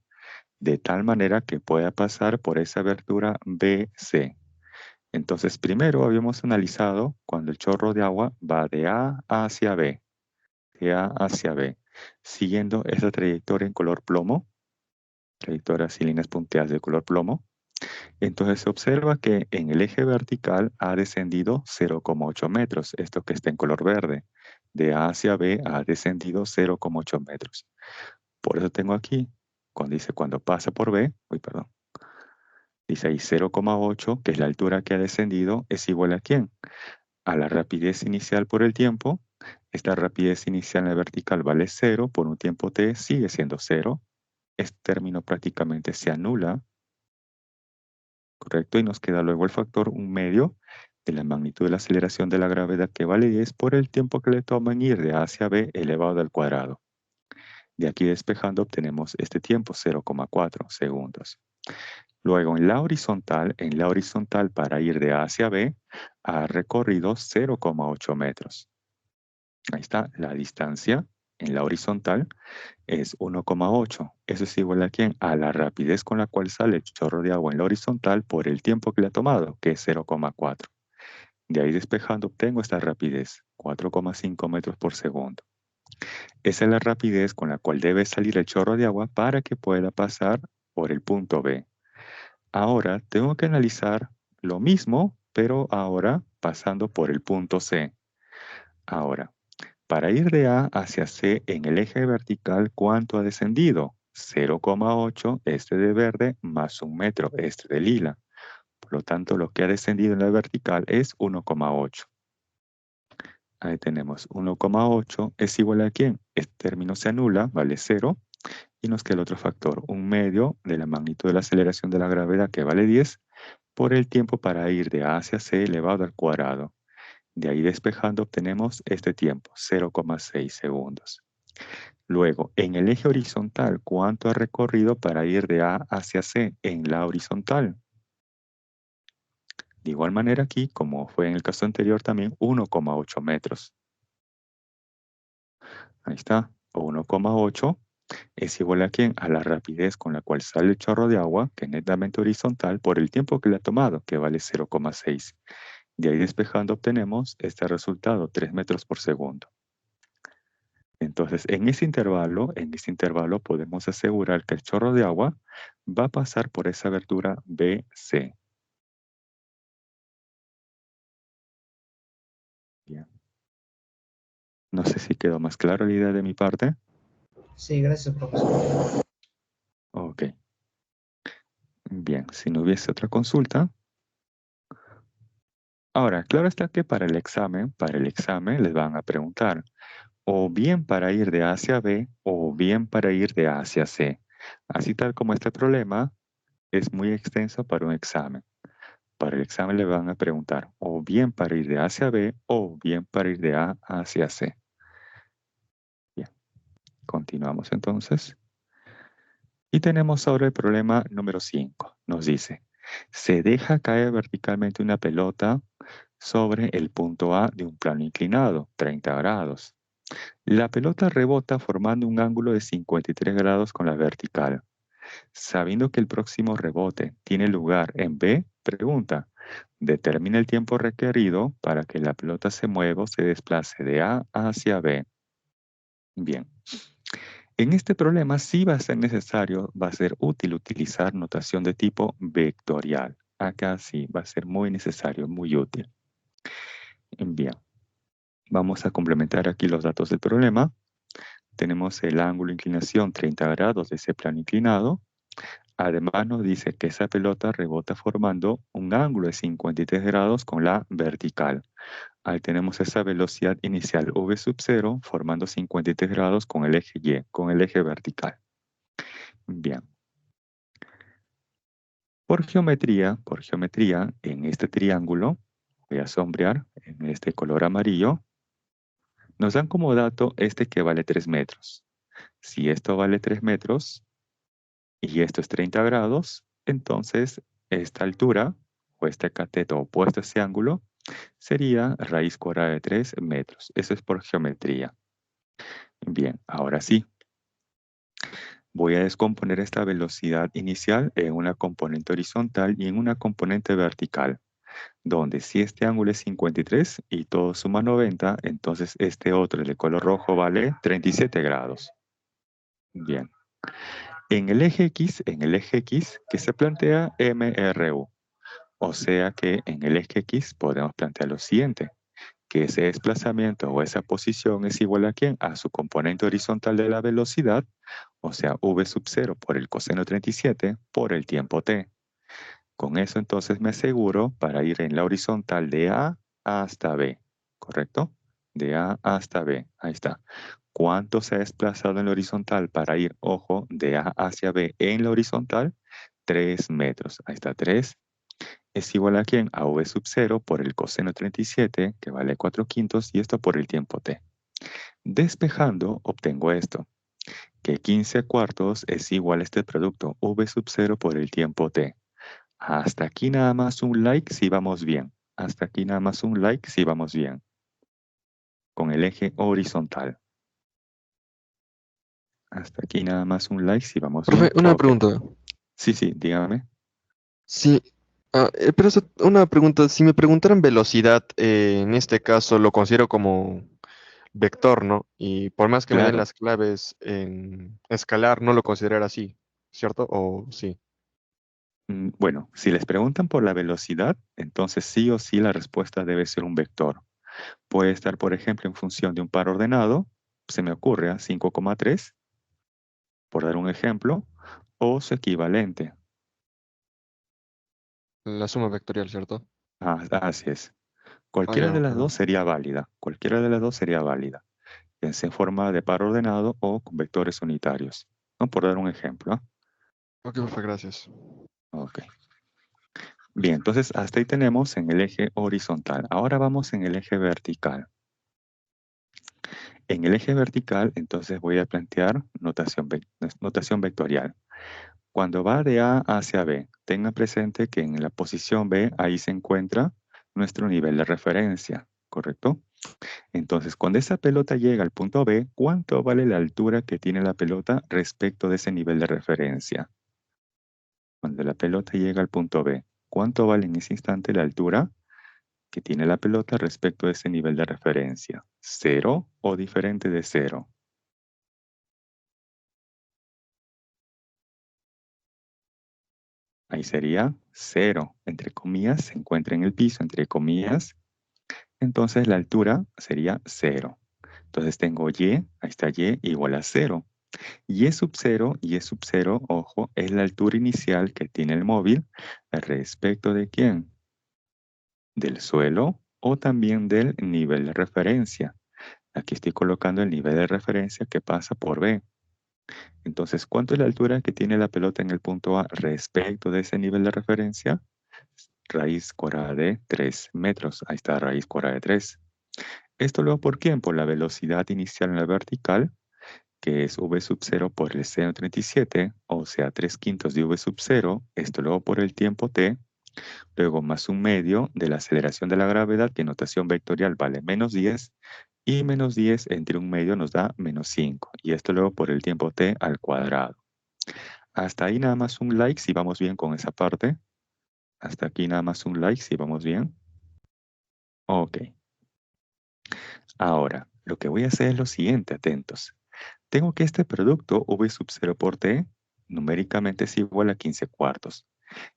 de tal manera que pueda pasar por esa abertura BC. Entonces, primero habíamos analizado cuando el chorro de agua va de A hacia B, de A hacia B, siguiendo esa trayectoria en color plomo, trayectoria sin líneas punteadas de color plomo. Entonces se observa que en el eje vertical ha descendido 0,8 metros, esto que está en color verde. De A hacia B ha descendido 0,8 metros. Por eso tengo aquí, cuando dice cuando pasa por B, dice ahí 0,8, que es la altura que ha descendido, es igual a ¿quién? A la rapidez inicial por el tiempo. Esta rapidez inicial en la vertical vale 0, por un tiempo t sigue siendo 0. Este término prácticamente se anula, ¿correcto? Y nos queda luego el factor 1/2 de la magnitud de la aceleración de la gravedad, que vale 10 por el tiempo que le toma en ir de A hacia B elevado al cuadrado. De aquí despejando obtenemos este tiempo, 0,4 segundos. Luego en la horizontal para ir de A hacia B ha recorrido 0,8 metros. Ahí está, la distancia en la horizontal es 1,8. Eso es igual a ¿quién? A la rapidez con la cual sale el chorro de agua en la horizontal por el tiempo que le ha tomado, que es 0,4. De ahí despejando obtengo esta rapidez, 4,5 metros por segundo. Esa es la rapidez con la cual debe salir el chorro de agua para que pueda pasar por el punto B. Ahora tengo que analizar lo mismo, pero ahora pasando por el punto C. Ahora, para ir de A hacia C en el eje vertical, ¿cuánto ha descendido? 0,8, este de verde, más 1 metro, este de lila. Por lo tanto, lo que ha descendido en la vertical es 1,8. Ahí tenemos 1,8 es igual a ¿quién? Este término se anula, vale 0. Y nos queda el otro factor, 1/2 de la magnitud de la aceleración de la gravedad, que vale 10, por el tiempo para ir de A hacia C elevado al cuadrado. De ahí despejando obtenemos este tiempo, 0,6 segundos. Luego, en el eje horizontal, ¿cuánto ha recorrido para ir de A hacia C en la horizontal? De igual manera aquí, como fue en el caso anterior también, 1,8 metros. Ahí está, 1,8 es igual a ¿quién? A la rapidez con la cual sale el chorro de agua, que es netamente horizontal, por el tiempo que le ha tomado, que vale 0,6. De ahí despejando obtenemos este resultado, 3 metros por segundo. Entonces, en ese intervalo podemos asegurar que el chorro de agua va a pasar por esa abertura BC. Bien. No sé si quedó más clara la idea de mi parte. Sí, gracias, profesor. Ok. Bien, si no hubiese otra consulta. Ahora, claro está que para el examen les van a preguntar, o bien para ir de A hacia B, o bien para ir de A hacia C. Así tal como este problema es muy extenso para un examen. Para el examen le van a preguntar, o bien para ir de A hacia B, o bien para ir de A hacia C. Bien, continuamos entonces. Y tenemos ahora el problema número 5. Nos dice, se deja caer verticalmente una pelota sobre el punto A de un plano inclinado, 30 grados. La pelota rebota formando un ángulo de 53 grados con la vertical. Sabiendo que el próximo rebote tiene lugar en B, pregunta, determina el tiempo requerido para que la pelota se mueva o se desplace de A hacia B. Bien. En este problema sí va a ser necesario, va a ser útil utilizar notación de tipo vectorial. Acá sí va a ser muy necesario, muy útil. Bien. Vamos a complementar aquí los datos del problema. Tenemos el ángulo de inclinación 30 grados de ese plano inclinado. Además nos dice que esa pelota rebota formando un ángulo de 53 grados con la vertical. Ahí tenemos esa velocidad inicial v sub 0 formando 53 grados con el eje Y, con el eje vertical. Bien. Por geometría, en este triángulo, voy a sombrear en este color amarillo, nos dan como dato este que vale 3 metros. Si esto vale 3 metros y esto es 30 grados, entonces esta altura o este cateto opuesto a ese ángulo sería raíz cuadrada de 3 metros. Eso es por geometría. Bien, ahora sí. Voy a descomponer esta velocidad inicial en una componente horizontal y en una componente vertical, donde si este ángulo es 53 y todo suma 90, entonces este otro, el de color rojo, vale 37 grados. Bien. En el eje X, que se plantea MRU. O sea que en el eje X podemos plantear lo siguiente, que ese desplazamiento o esa posición es igual a ¿quién? A su componente horizontal de la velocidad, o sea, v sub 0 por el coseno 37 por el tiempo t. Con eso entonces me aseguro para ir en la horizontal de A hasta B, ¿correcto? De A hasta B, ahí está. ¿Cuánto se ha desplazado en la horizontal para ir, ojo, de A hacia B en la horizontal? 3 metros, ahí está, 3. Es igual a ¿quién? A v sub 0 por el coseno 37, que vale 4/5, y esto por el tiempo t. Despejando, obtengo esto, que 15/4 es igual a este producto, v sub 0 por el tiempo t. Hasta aquí nada más un like si vamos bien. Hasta aquí nada más un like si vamos bien. Con el eje horizontal. Hasta aquí nada más un like si vamos Profe, bien. una Ok. pregunta. Sí, dígame. Sí, pero una pregunta. Si me preguntaran velocidad, en este caso lo considero como vector, ¿no? Y por más que me den Claro. las claves en escalar, no lo consideraré así, ¿cierto? ¿O sí? Bueno, si les preguntan por la velocidad, entonces sí o sí la respuesta debe ser un vector. Puede estar, por ejemplo, en función de un par ordenado, se me ocurre a 5,3, por dar un ejemplo, o su equivalente. La suma vectorial, ¿cierto? Así es. Ah, Cualquiera ya, de las dos perdón. sería válida. Cualquiera de las dos sería válida. Ya sea en forma de par ordenado o con vectores unitarios. ¿No? Por dar un ejemplo. ¿Ah? Ok, profe, gracias. Ok. Bien, entonces hasta ahí tenemos en el eje horizontal. Ahora vamos en el eje vertical. En el eje vertical, entonces voy a plantear notación vectorial. Cuando va de A hacia B, tengan presente que en la posición B, ahí se encuentra nuestro nivel de referencia, ¿correcto? Entonces, cuando esa pelota llega al punto B, ¿cuánto vale la altura que tiene la pelota respecto de ese nivel de referencia? Cuando la pelota llega al punto B, ¿cuánto vale en ese instante la altura que tiene la pelota respecto de ese nivel de referencia? ¿Cero o diferente de cero? Ahí sería 0, entre comillas, se encuentra en el piso, entre comillas. Entonces la altura sería 0. Entonces tengo y, ahí está y, igual a 0. Y sub 0, ojo, es la altura inicial que tiene el móvil respecto de quién? Del suelo o también del nivel de referencia. Aquí estoy colocando el nivel de referencia que pasa por B. Entonces, ¿cuánto es la altura que tiene la pelota en el punto A respecto de ese nivel de referencia? Raíz cuadrada de 3 metros. Ahí está, raíz cuadrada de 3. Esto luego por quién? Por la velocidad inicial en la vertical, que es v sub 0 por el seno 37, o sea, 3/5 de v sub 0. Esto luego por el tiempo t, Luego más un medio de la aceleración de la gravedad, que en notación vectorial vale -10, y -10 entre un medio nos da -5. Y esto luego por el tiempo t al cuadrado. Hasta ahí nada más un like si vamos bien con esa parte. Hasta aquí nada más un like si vamos bien. Ok. Ahora, lo que voy a hacer es lo siguiente, atentos. Tengo que este producto v sub 0 por t numéricamente es igual a 15 cuartos.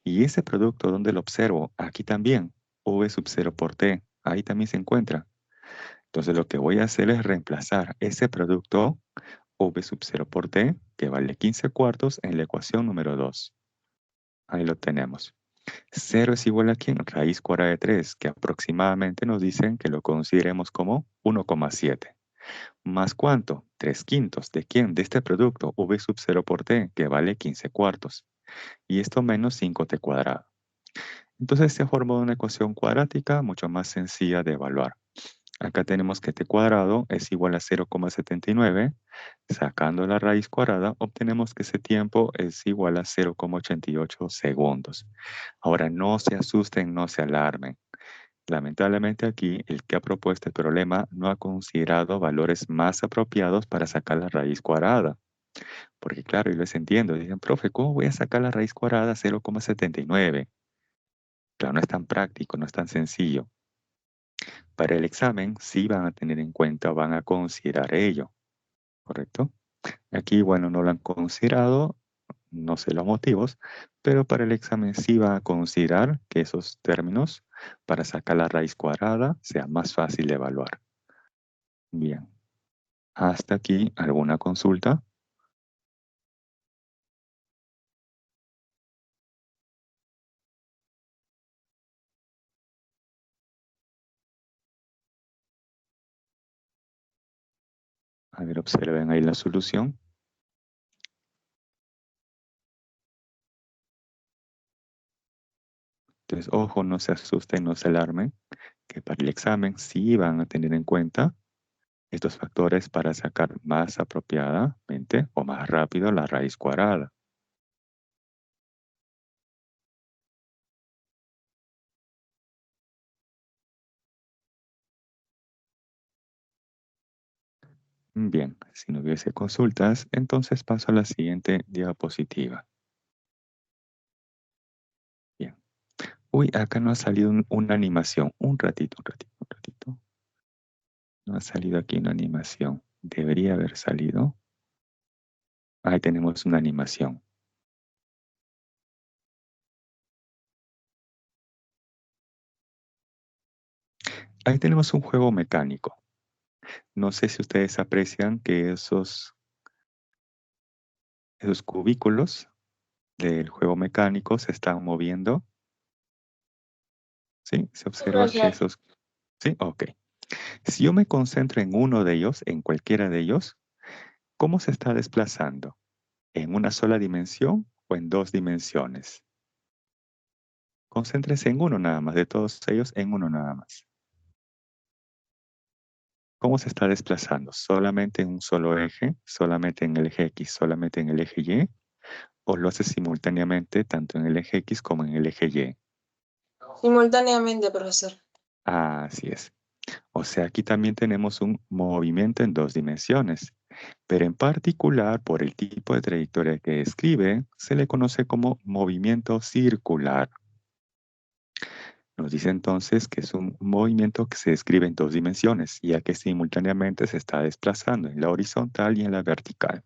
Y ese producto, ¿dónde lo observo? Aquí también, v sub 0 por t. Ahí también se encuentra. Entonces lo que voy a hacer es reemplazar ese producto v sub 0 por t, que vale 15 cuartos, en la ecuación número 2. Ahí lo tenemos. 0 es igual a ¿quién? Raíz cuadrada de 3, que aproximadamente nos dicen que lo consideremos como 1,7. ¿Más cuánto? 3 quintos. ¿De quién? De este producto, v sub 0 por t, que vale 15 cuartos. Y esto menos 5t cuadrado. Entonces se ha formado una ecuación cuadrática mucho más sencilla de evaluar. Acá tenemos que t cuadrado es igual a 0,79. Sacando la raíz cuadrada, obtenemos que ese tiempo es igual a 0,88 segundos. Ahora, no se asusten, no se alarmen. Lamentablemente aquí, el que ha propuesto el problema no ha considerado valores más apropiados para sacar la raíz cuadrada. Porque claro, yo les entiendo. Dicen, profe, ¿cómo voy a sacar la raíz cuadrada a 0,79? Claro, no es tan práctico, no es tan sencillo. Para el examen sí van a tener en cuenta, van a considerar ello, ¿correcto? Aquí, bueno, no lo han considerado, no sé los motivos, pero para el examen sí van a considerar que esos términos para sacar la raíz cuadrada sea más fácil de evaluar. Bien, hasta aquí, ¿alguna consulta? A ver, observen ahí la solución. Entonces, ojo, no se asusten, no se alarmen, que para el examen sí van a tener en cuenta estos factores para sacar más apropiadamente o más rápido la raíz cuadrada. Bien, si no hubiese consultas, entonces paso a la siguiente diapositiva. Bien. Uy, acá no ha salido una animación. Un ratito. No ha salido aquí una animación. Debería haber salido. Ahí tenemos una animación. Ahí tenemos un juego mecánico. No sé si ustedes aprecian que esos cubículos del juego mecánico se están moviendo. ¿Sí? Se observa que esos... ¿Sí? Ok. Si yo me concentro en uno de ellos, en cualquiera de ellos, ¿cómo se está desplazando? ¿En una sola dimensión o en dos dimensiones? Concéntrese en uno nada más, de todos ellos en uno nada más. ¿Cómo se está desplazando? ¿Solamente en un solo eje? ¿Solamente en el eje X? ¿Solamente en el eje Y? ¿O lo hace simultáneamente tanto en el eje X como en el eje Y? Simultáneamente, profesor. Así es. O sea, aquí también tenemos un movimiento en dos dimensiones, pero en particular por el tipo de trayectoria que describe, se le conoce como movimiento circular. Nos dice entonces que es un movimiento que se describe en dos dimensiones, ya que simultáneamente se está desplazando en la horizontal y en la vertical.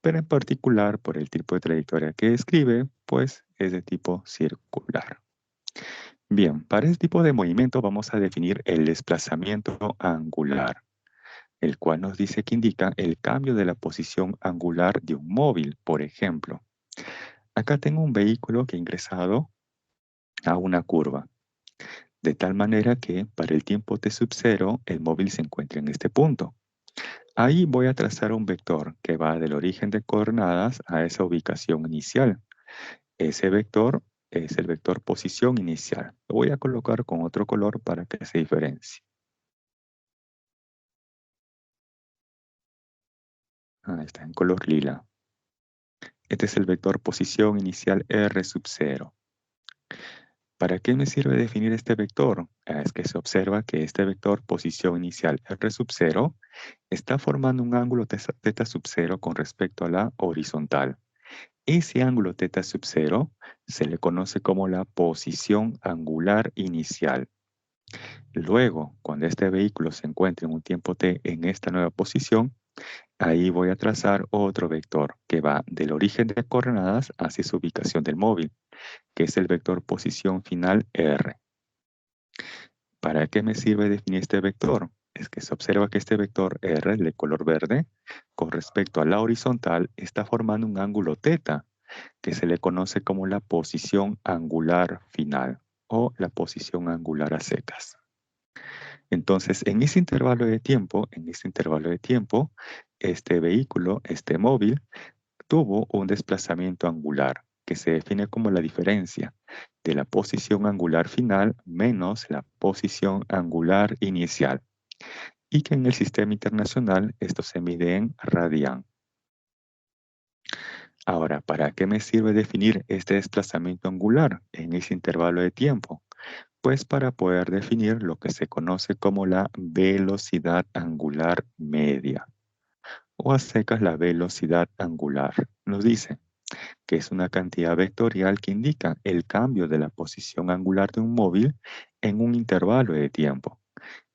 Pero en particular por el tipo de trayectoria que describe, pues es de tipo circular. Bien, para este tipo de movimiento vamos a definir el desplazamiento angular, el cual nos dice que indica el cambio de la posición angular de un móvil. Por ejemplo, acá tengo un vehículo que ha ingresado a una curva, de tal manera que para el tiempo t sub 0 el móvil se encuentra en este punto. Ahí voy a trazar un vector que va del origen de coordenadas a esa ubicación inicial. Ese vector es el vector posición inicial. Lo voy a colocar con otro color para que se diferencie. Ahí está, en color lila. Este es el vector posición inicial R sub 0. ¿Para qué me sirve definir este vector? Es que se observa que este vector posición inicial R sub 0 está formando un ángulo θ sub 0 con respecto a la horizontal. Ese ángulo θ sub 0 se le conoce como la posición angular inicial. Luego, cuando este vehículo se encuentre en un tiempo t en esta nueva posición, ahí voy a trazar otro vector que va del origen de coordenadas hacia su ubicación del móvil, que es el vector posición final R. ¿Para qué me sirve definir este vector? Es que se observa que este vector R, de color verde, con respecto a la horizontal, está formando un ángulo θ, que se le conoce como la posición angular final o la posición angular a secas. Entonces, en ese intervalo de tiempo, este vehículo, este móvil, tuvo un desplazamiento angular que se define como la diferencia de la posición angular final menos la posición angular inicial, y que en el sistema internacional esto se mide en radián. Ahora, ¿para qué me sirve definir este desplazamiento angular en ese intervalo de tiempo? Pues para poder definir lo que se conoce como la velocidad angular media, o a secas la velocidad angular. Nos dice que es una cantidad vectorial que indica el cambio de la posición angular de un móvil en un intervalo de tiempo.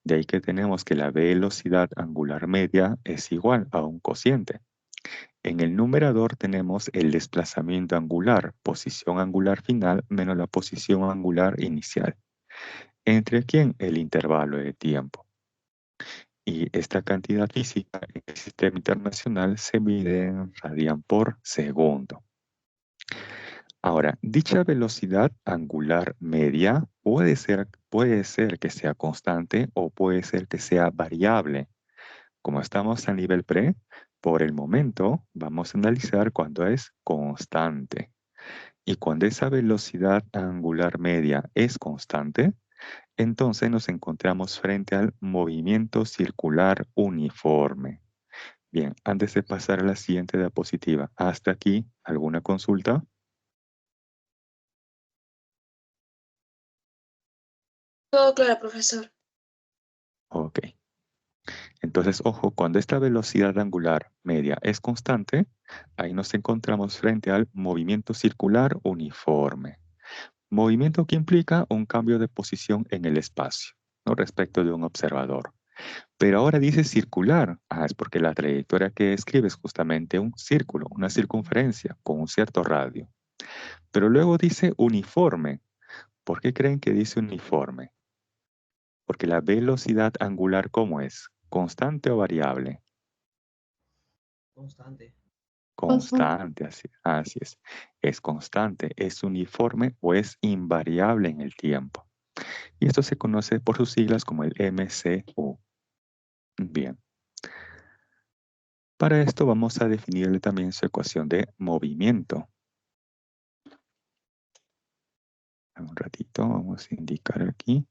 De ahí que tenemos que la velocidad angular media es igual a un cociente. En el numerador tenemos el desplazamiento angular, posición angular final menos la posición angular inicial. ¿Entre quién? El intervalo de tiempo. Y esta cantidad física en el sistema internacional se mide en radián por segundo. Ahora, dicha velocidad angular media puede ser que sea constante o puede ser que sea variable. Como estamos a nivel pre, por el momento vamos a analizar cuando es constante. Y cuando esa velocidad angular media es constante, entonces nos encontramos frente al movimiento circular uniforme. Bien, antes de pasar a la siguiente diapositiva, hasta aquí, ¿alguna consulta? Todo claro, profesor. Ok. Entonces, ojo, cuando esta velocidad angular media es constante, ahí nos encontramos frente al movimiento circular uniforme. Movimiento que implica un cambio de posición en el espacio, ¿no? Respecto de un observador. Pero ahora dice circular. Es porque la trayectoria que describe es justamente un círculo, una circunferencia con un cierto radio. Pero luego dice uniforme. ¿Por qué creen que dice uniforme? Porque la velocidad angular, ¿cómo es? ¿Constante o variable? Constante. Constante, así es. Es constante, es uniforme o es invariable en el tiempo. Y esto se conoce por sus siglas como el MCU. Bien. Para esto vamos a definirle también su ecuación de movimiento. Un ratito, vamos a indicar aquí.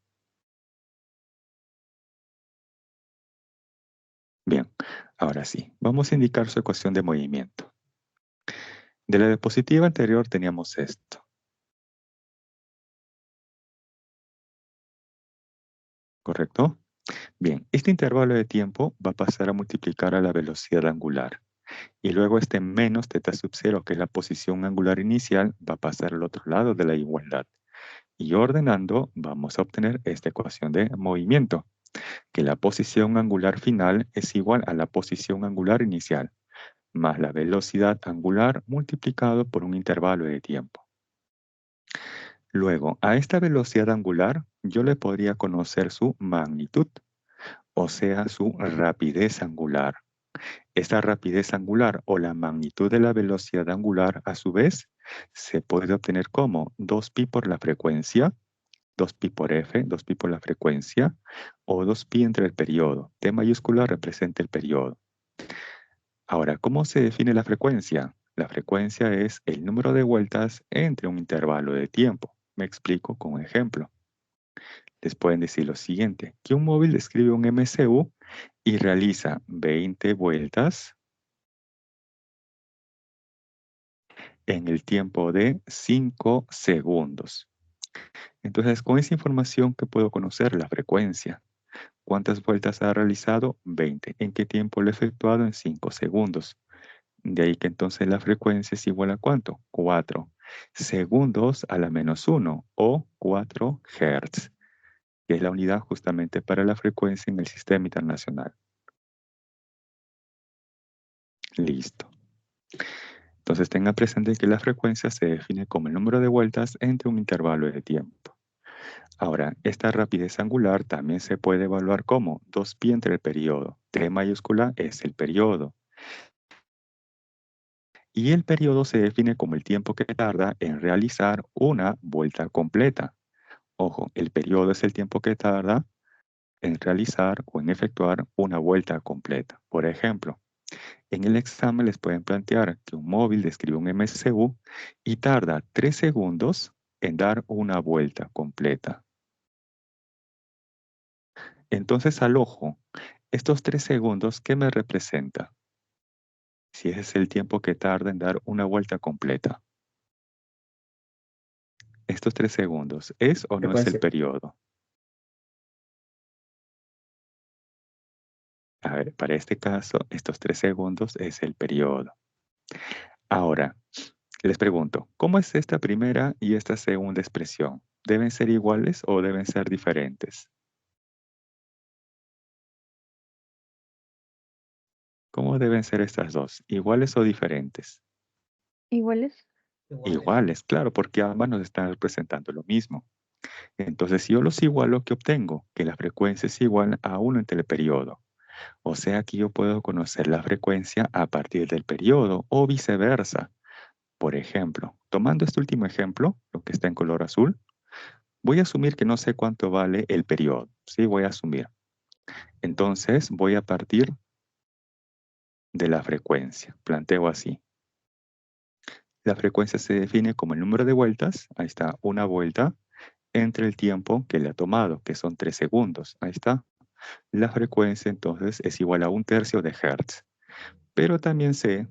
Bien, ahora sí, vamos a indicar su ecuación de movimiento. De la diapositiva anterior teníamos esto. ¿Correcto? Bien, este intervalo de tiempo va a pasar a multiplicar a la velocidad angular. Y luego este menos θ sub 0, que es la posición angular inicial, va a pasar al otro lado de la igualdad. Y ordenando, vamos a obtener esta ecuación de movimiento, que la posición angular final es igual a la posición angular inicial, más la velocidad angular multiplicado por un intervalo de tiempo. Luego, a esta velocidad angular, yo le podría conocer su magnitud, o sea, su rapidez angular. Esta rapidez angular o la magnitud de la velocidad angular, a su vez, se puede obtener como 2pi por la frecuencia, 2pi por f, 2pi por la frecuencia, o 2pi entre el periodo. T mayúscula representa el periodo. Ahora, ¿cómo se define la frecuencia? La frecuencia es el número de vueltas entre un intervalo de tiempo. Me explico con un ejemplo. Les pueden decir lo siguiente, que un móvil describe un MCU y realiza 20 vueltas en el tiempo de 5 segundos. Entonces, con esa información, ¿qué puedo conocer? La frecuencia. ¿Cuántas vueltas ha realizado? 20. ¿En qué tiempo lo he efectuado? En 5 segundos. De ahí que entonces la frecuencia es igual a ¿cuánto? 4 segundos a la -1 o 4 Hz, que es la unidad justamente para la frecuencia en el sistema internacional. Listo. Entonces tengan presente que la frecuencia se define como el número de vueltas entre un intervalo de tiempo. Ahora, esta rapidez angular también se puede evaluar como 2π entre el periodo. T mayúscula es el periodo. Y el periodo se define como el tiempo que tarda en realizar una vuelta completa. Ojo, el periodo es el tiempo que tarda en realizar o en efectuar una vuelta completa. Por ejemplo, en el examen les pueden plantear que un móvil describe un MCU y tarda 3 segundos en dar una vuelta completa. Entonces, al ojo, estos 3 segundos, ¿qué me representa? Si ese es el tiempo que tarda en dar una vuelta completa. Estos 3 segundos, ¿es o no es el Frecuencia. periodo? A ver, para este caso, estos 3 segundos es el periodo. Ahora, les pregunto, ¿cómo es esta primera y esta segunda expresión? ¿Deben ser iguales o deben ser diferentes? ¿Cómo deben ser estas dos? ¿Iguales o diferentes? ¿Iguales? Iguales. Iguales, claro, porque ambas nos están representando lo mismo. Entonces, si yo los igualo, ¿qué obtengo? Que la frecuencia es igual a 1 entre el periodo. O sea que yo puedo conocer la frecuencia a partir del periodo o viceversa. Por ejemplo, tomando este último ejemplo, lo que está en color azul, voy a asumir que no sé cuánto vale el periodo. Sí, voy a asumir. Entonces, voy a partir de la frecuencia. Planteo así. La frecuencia se define como el número de vueltas, ahí está, una vuelta, entre el tiempo que le ha tomado, que son 3 segundos. Ahí está. La frecuencia entonces es igual a 1/3 de Hertz. Pero también sé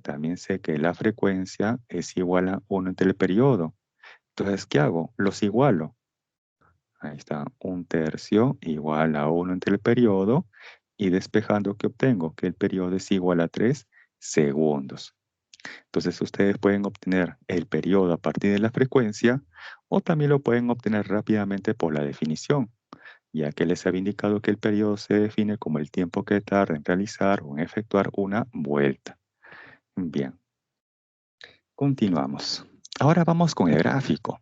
que la frecuencia es igual a 1 entre el periodo. Entonces, ¿qué hago? Los igualo. Ahí está, 1/3 igual a 1 entre el periodo. Y despejando, ¿qué obtengo? Que el periodo es igual a 3 segundos. Entonces, ustedes pueden obtener el periodo a partir de la frecuencia o también lo pueden obtener rápidamente por la definición, ya que les había indicado que el periodo se define como el tiempo que tarda en realizar o en efectuar una vuelta. Bien, continuamos. Ahora vamos con el gráfico.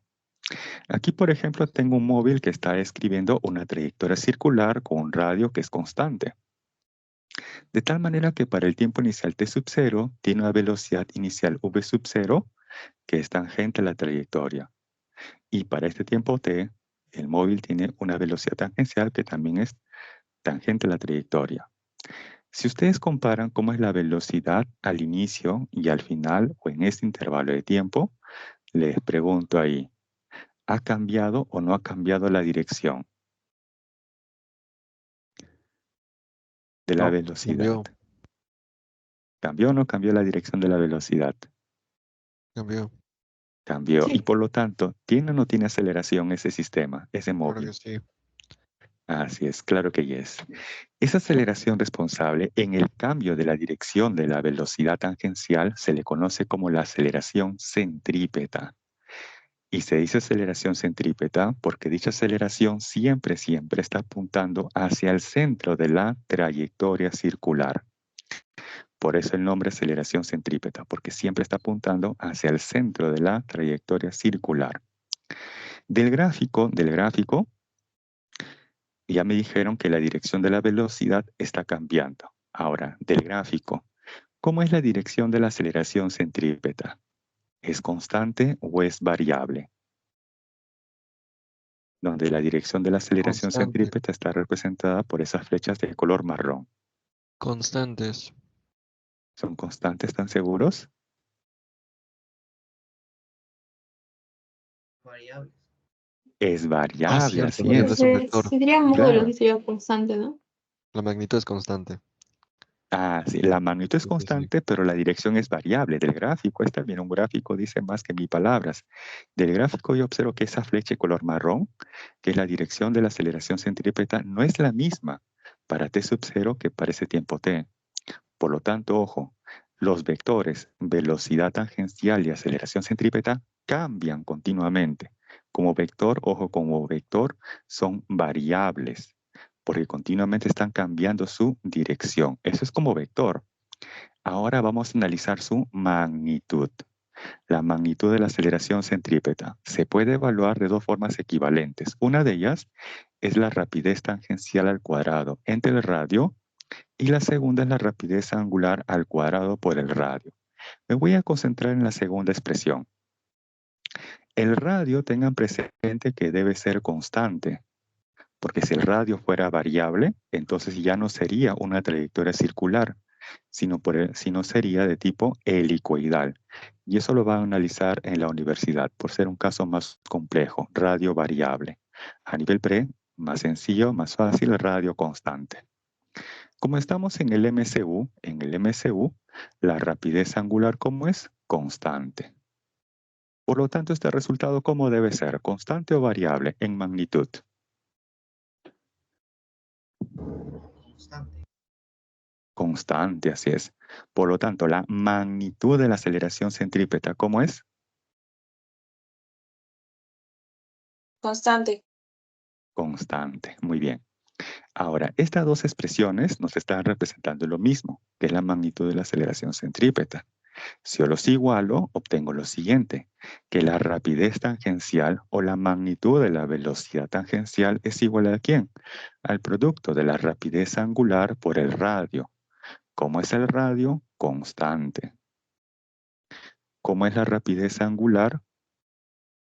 Aquí, por ejemplo, tengo un móvil que está describiendo una trayectoria circular con un radio que es constante. De tal manera que para el tiempo inicial t sub 0 tiene una velocidad inicial v sub 0 que es tangente a la trayectoria. Y para este tiempo t, el móvil tiene una velocidad tangencial que también es tangente a la trayectoria. Si ustedes comparan cómo es la velocidad al inicio y al final o en este intervalo de tiempo, les pregunto ahí, ¿ha cambiado o no ha cambiado la dirección de la No, velocidad? cambió, ¿Cambió o no cambió la dirección de la velocidad? cambió. Cambió. Y Sí. por lo tanto, ¿tiene o no tiene aceleración ese sistema, ese Claro que móvil? sí. Así es, claro que yes. Esa aceleración responsable en el cambio de la dirección de la velocidad tangencial se le conoce como la aceleración centrípeta. Y se dice aceleración centrípeta porque dicha aceleración siempre está apuntando hacia el centro de la trayectoria circular. Por eso el nombre aceleración centrípeta, porque siempre está apuntando hacia el centro de la trayectoria circular. Del gráfico, ya me dijeron que la dirección de la velocidad está cambiando. Ahora, del gráfico, ¿cómo es la dirección de la aceleración centrípeta? ¿Es constante o es variable? Donde la dirección de la aceleración Constante. centrípeta está representada por esas flechas de color marrón. Constantes. ¿Son constantes, están seguros? Variables. Es Ah, variable, cierto, así variable es. es un vector. Sería módulo Claro, que sería constante, ¿no? La magnitud es constante. Ah, sí, la magnitud es Sí, sí, sí. constante, pero la dirección es variable del gráfico. Está bien, un gráfico dice más que 1000 palabras. Del gráfico yo observo que esa flecha de color marrón, que es la dirección de la aceleración centrípeta, no es la misma para t sub 0 que para ese tiempo t. Por lo tanto, ojo, los vectores velocidad tangencial y aceleración centrípeta cambian continuamente. Como vector, ojo, como vector son variables, porque continuamente están cambiando su dirección. Eso es como vector. Ahora vamos a analizar su magnitud. La magnitud de la aceleración centrípeta se puede evaluar de dos formas equivalentes. Una de ellas es la rapidez tangencial al cuadrado entre el radio y la segunda es la rapidez angular al cuadrado por el radio. Me voy a concentrar en la segunda expresión. El radio tengan presente que debe ser constante, porque si el radio fuera variable, entonces ya no sería una trayectoria circular, sino sería de tipo helicoidal. Y eso lo van a analizar en la universidad, por ser un caso más complejo, radio variable. A nivel pre, más sencillo, más fácil, radio constante. Como estamos en el MCU, la rapidez angular, ¿cómo es? Constante. Por lo tanto, este resultado, ¿cómo debe ser? ¿Constante o variable en magnitud? Constante. Constante, así es. Por lo tanto, la magnitud de la aceleración centrípeta, ¿cómo es? Constante. Constante. Muy bien. Ahora, estas dos expresiones nos están representando lo mismo, que es la magnitud de la aceleración centrípeta. Si yo los igualo, obtengo lo siguiente, que la rapidez tangencial o la magnitud de la velocidad tangencial es igual ¿a quién? Al producto de la rapidez angular por el radio. ¿Cómo es el radio? Constante. ¿Cómo es la rapidez angular?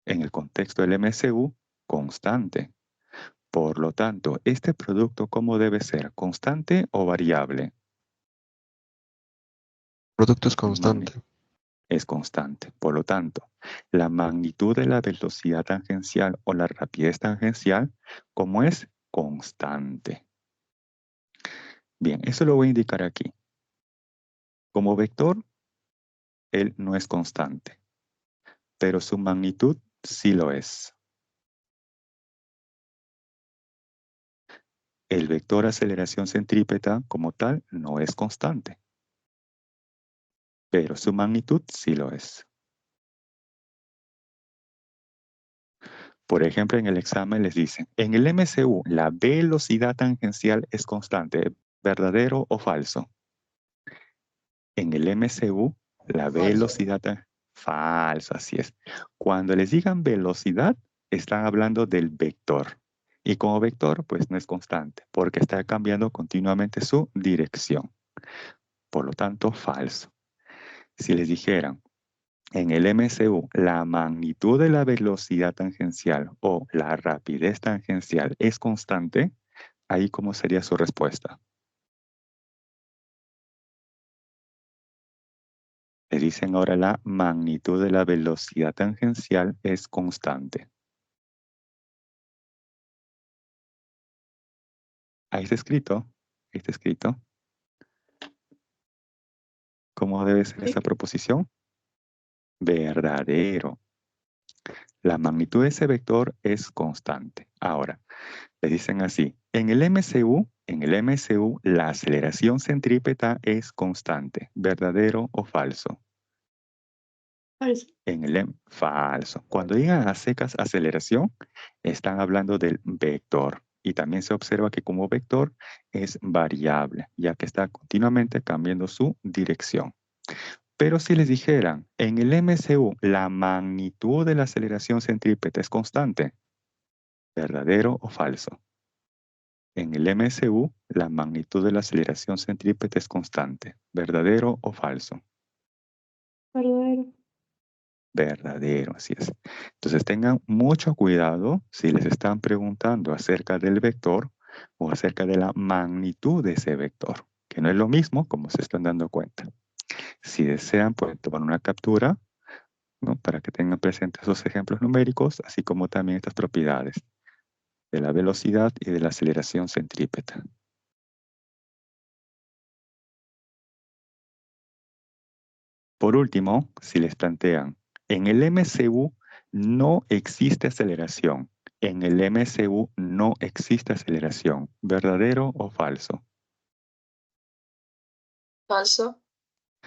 En el contexto del MCU, constante. Por lo tanto, este producto, ¿cómo debe ser? ¿Constante o variable? Producto es Magni- constante. Es constante. Por lo tanto, la magnitud de la velocidad tangencial o la rapidez tangencial, ¿cómo es? Constante. Bien, eso lo voy a indicar aquí. Como vector, él no es constante, pero su magnitud sí lo es. El vector aceleración centrípeta como tal no es constante, pero su magnitud sí lo es. Por ejemplo, en el examen les dicen, en el MCU la velocidad tangencial es constante, ¿verdadero o falso? En el MCU la Falso. velocidad falso, así es. Cuando les digan velocidad, están hablando del vector. Y como vector, pues no es constante, porque está cambiando continuamente su dirección. Por lo tanto, falso. Si les dijeran, en el MCU, la magnitud de la velocidad tangencial o la rapidez tangencial es constante, ahí cómo sería su respuesta. Le dicen ahora la magnitud de la velocidad tangencial es constante. Ahí está escrito. Ahí está escrito. ¿Cómo debe ser esa proposición? Verdadero. La magnitud de ese vector es constante. Ahora, le dicen así, en el MCU, la aceleración centrípeta es constante, ¿verdadero o falso? Falso. Falso. Cuando digan a secas aceleración, están hablando del vector. Y también se observa que como vector es variable, ya que está continuamente cambiando su dirección. Pero si les dijeran, en el MCU, la magnitud de la aceleración centrípeta es constante, ¿verdadero o falso? En el MCU, la magnitud de la aceleración centrípeta es constante, ¿verdadero o falso? Verdadero. Verdadero, así es. Entonces tengan mucho cuidado si les están preguntando acerca del vector o acerca de la magnitud de ese vector, que no es lo mismo como se están dando cuenta. Si desean, pueden tomar una captura, ¿no? Para que tengan presentes esos ejemplos numéricos, así como también estas propiedades de la velocidad y de la aceleración centrípeta. Por último, si les plantean, en el MCU no existe aceleración. En el MCU no existe aceleración. ¿Verdadero o falso? Falso.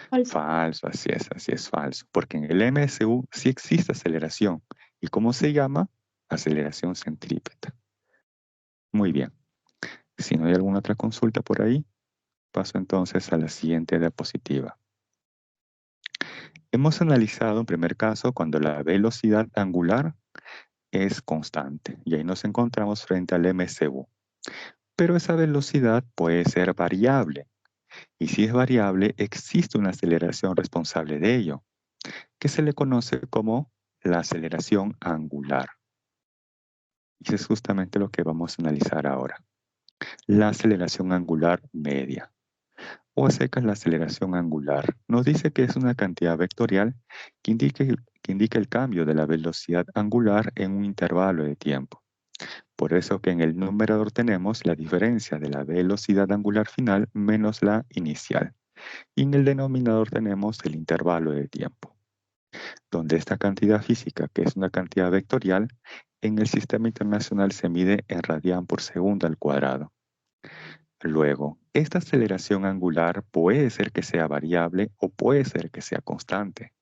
Falso. Falso, así es falso. Porque en el MCU sí existe aceleración. ¿Y cómo se llama? Aceleración centrípeta. Muy bien. Si no hay alguna otra consulta por ahí, paso entonces a la siguiente diapositiva. Hemos analizado en primer caso cuando la velocidad angular es constante y ahí nos encontramos frente al MCU. Pero esa velocidad puede ser variable y si es variable existe una aceleración responsable de ello, que se le conoce como la aceleración angular. Y eso es justamente lo que vamos a analizar ahora. La aceleración angular media. O a secas la aceleración angular. Nos dice que es una cantidad vectorial que indica el cambio de la velocidad angular en un intervalo de tiempo. Por eso que en el numerador tenemos la diferencia de la velocidad angular final menos la inicial. Y en el denominador tenemos el intervalo de tiempo, donde esta cantidad física, que es una cantidad vectorial, en el sistema internacional se mide en radián por segundo al cuadrado. Luego, esta aceleración angular puede ser que sea variable o puede ser que sea constante.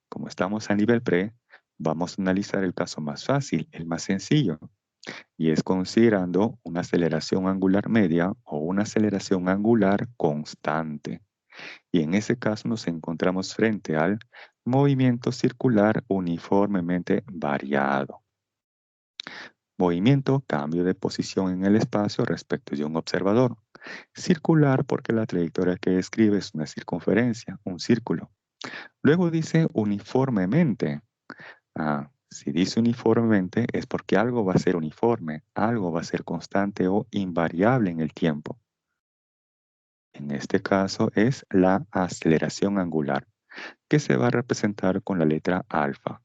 Como estamos a nivel pre, vamos a analizar el caso más fácil, el más sencillo, y es considerando una aceleración angular media o una aceleración angular constante. Y en ese caso nos encontramos frente al movimiento circular uniformemente variado. Movimiento, cambio de posición en el espacio respecto de un observador. Circular porque la trayectoria que describe es una circunferencia, un círculo. Luego dice uniformemente. Si dice uniformemente es porque algo va a ser uniforme, algo va a ser constante o invariable en el tiempo. En este caso es la aceleración angular, que se va a representar con la letra alfa.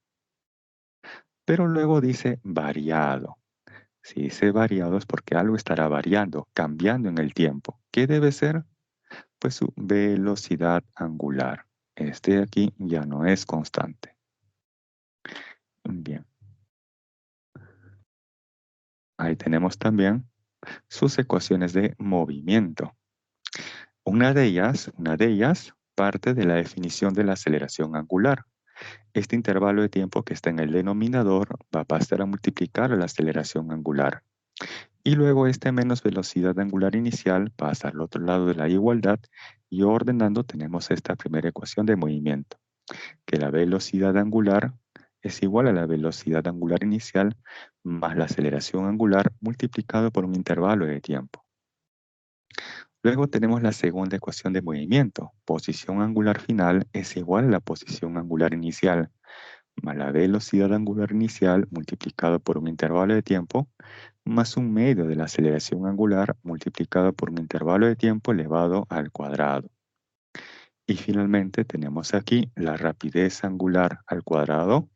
Pero luego dice variado. Si dice variado es porque algo estará variando, cambiando en el tiempo. ¿Qué debe ser? Pues su velocidad angular. Este de aquí ya no es constante. Bien. Ahí tenemos también sus ecuaciones de movimiento. Una de ellas parte de la definición de la aceleración angular. Este intervalo de tiempo que está en el denominador va a pasar a multiplicar la aceleración angular. Y luego este menos velocidad angular inicial pasa al otro lado de la igualdad y ordenando tenemos esta primera ecuación de movimiento, que la velocidad angular es igual a la velocidad angular inicial más la aceleración angular multiplicado por un intervalo de tiempo. Luego tenemos la segunda ecuación de movimiento. Posición angular final es igual a la posición angular inicial más la velocidad angular inicial multiplicado por un intervalo de tiempo más un medio de la aceleración angular multiplicado por un intervalo de tiempo elevado al cuadrado. Y finalmente tenemos aquí la rapidez angular al cuadrado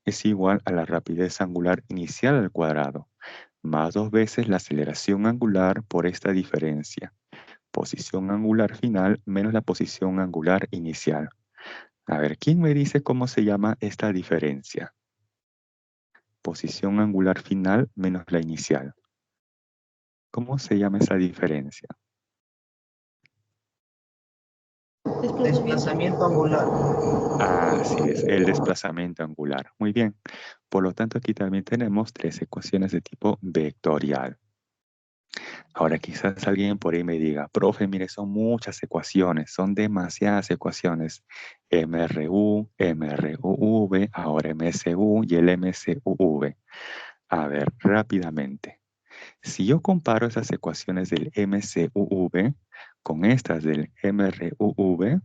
es igual a la rapidez angular inicial al cuadrado, más 2 veces la aceleración angular por esta diferencia. Posición angular final menos la posición angular inicial. A ver, ¿quién me dice cómo se llama esta diferencia? Posición angular final menos la inicial. ¿Cómo se llama esa diferencia? Desplazamiento angular. Así es, el desplazamiento angular. Muy bien. Por lo tanto, aquí también tenemos 3 ecuaciones de tipo vectorial. Ahora, quizás alguien por ahí me diga, profe, mire, son muchas ecuaciones, son demasiadas ecuaciones. MRU, MRUV, ahora MSU y el MCUV. A ver, rápidamente. Si yo comparo esas ecuaciones del MCUV con estas del MRUV,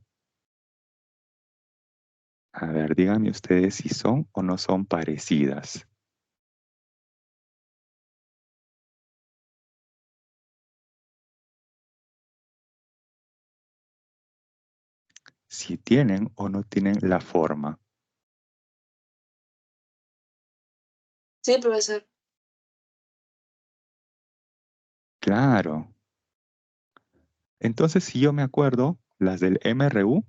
a ver, díganme ustedes si son o no son parecidas. Si tienen o no tienen la forma. Sí, profesor. Claro. Entonces, si yo me acuerdo, las del MRU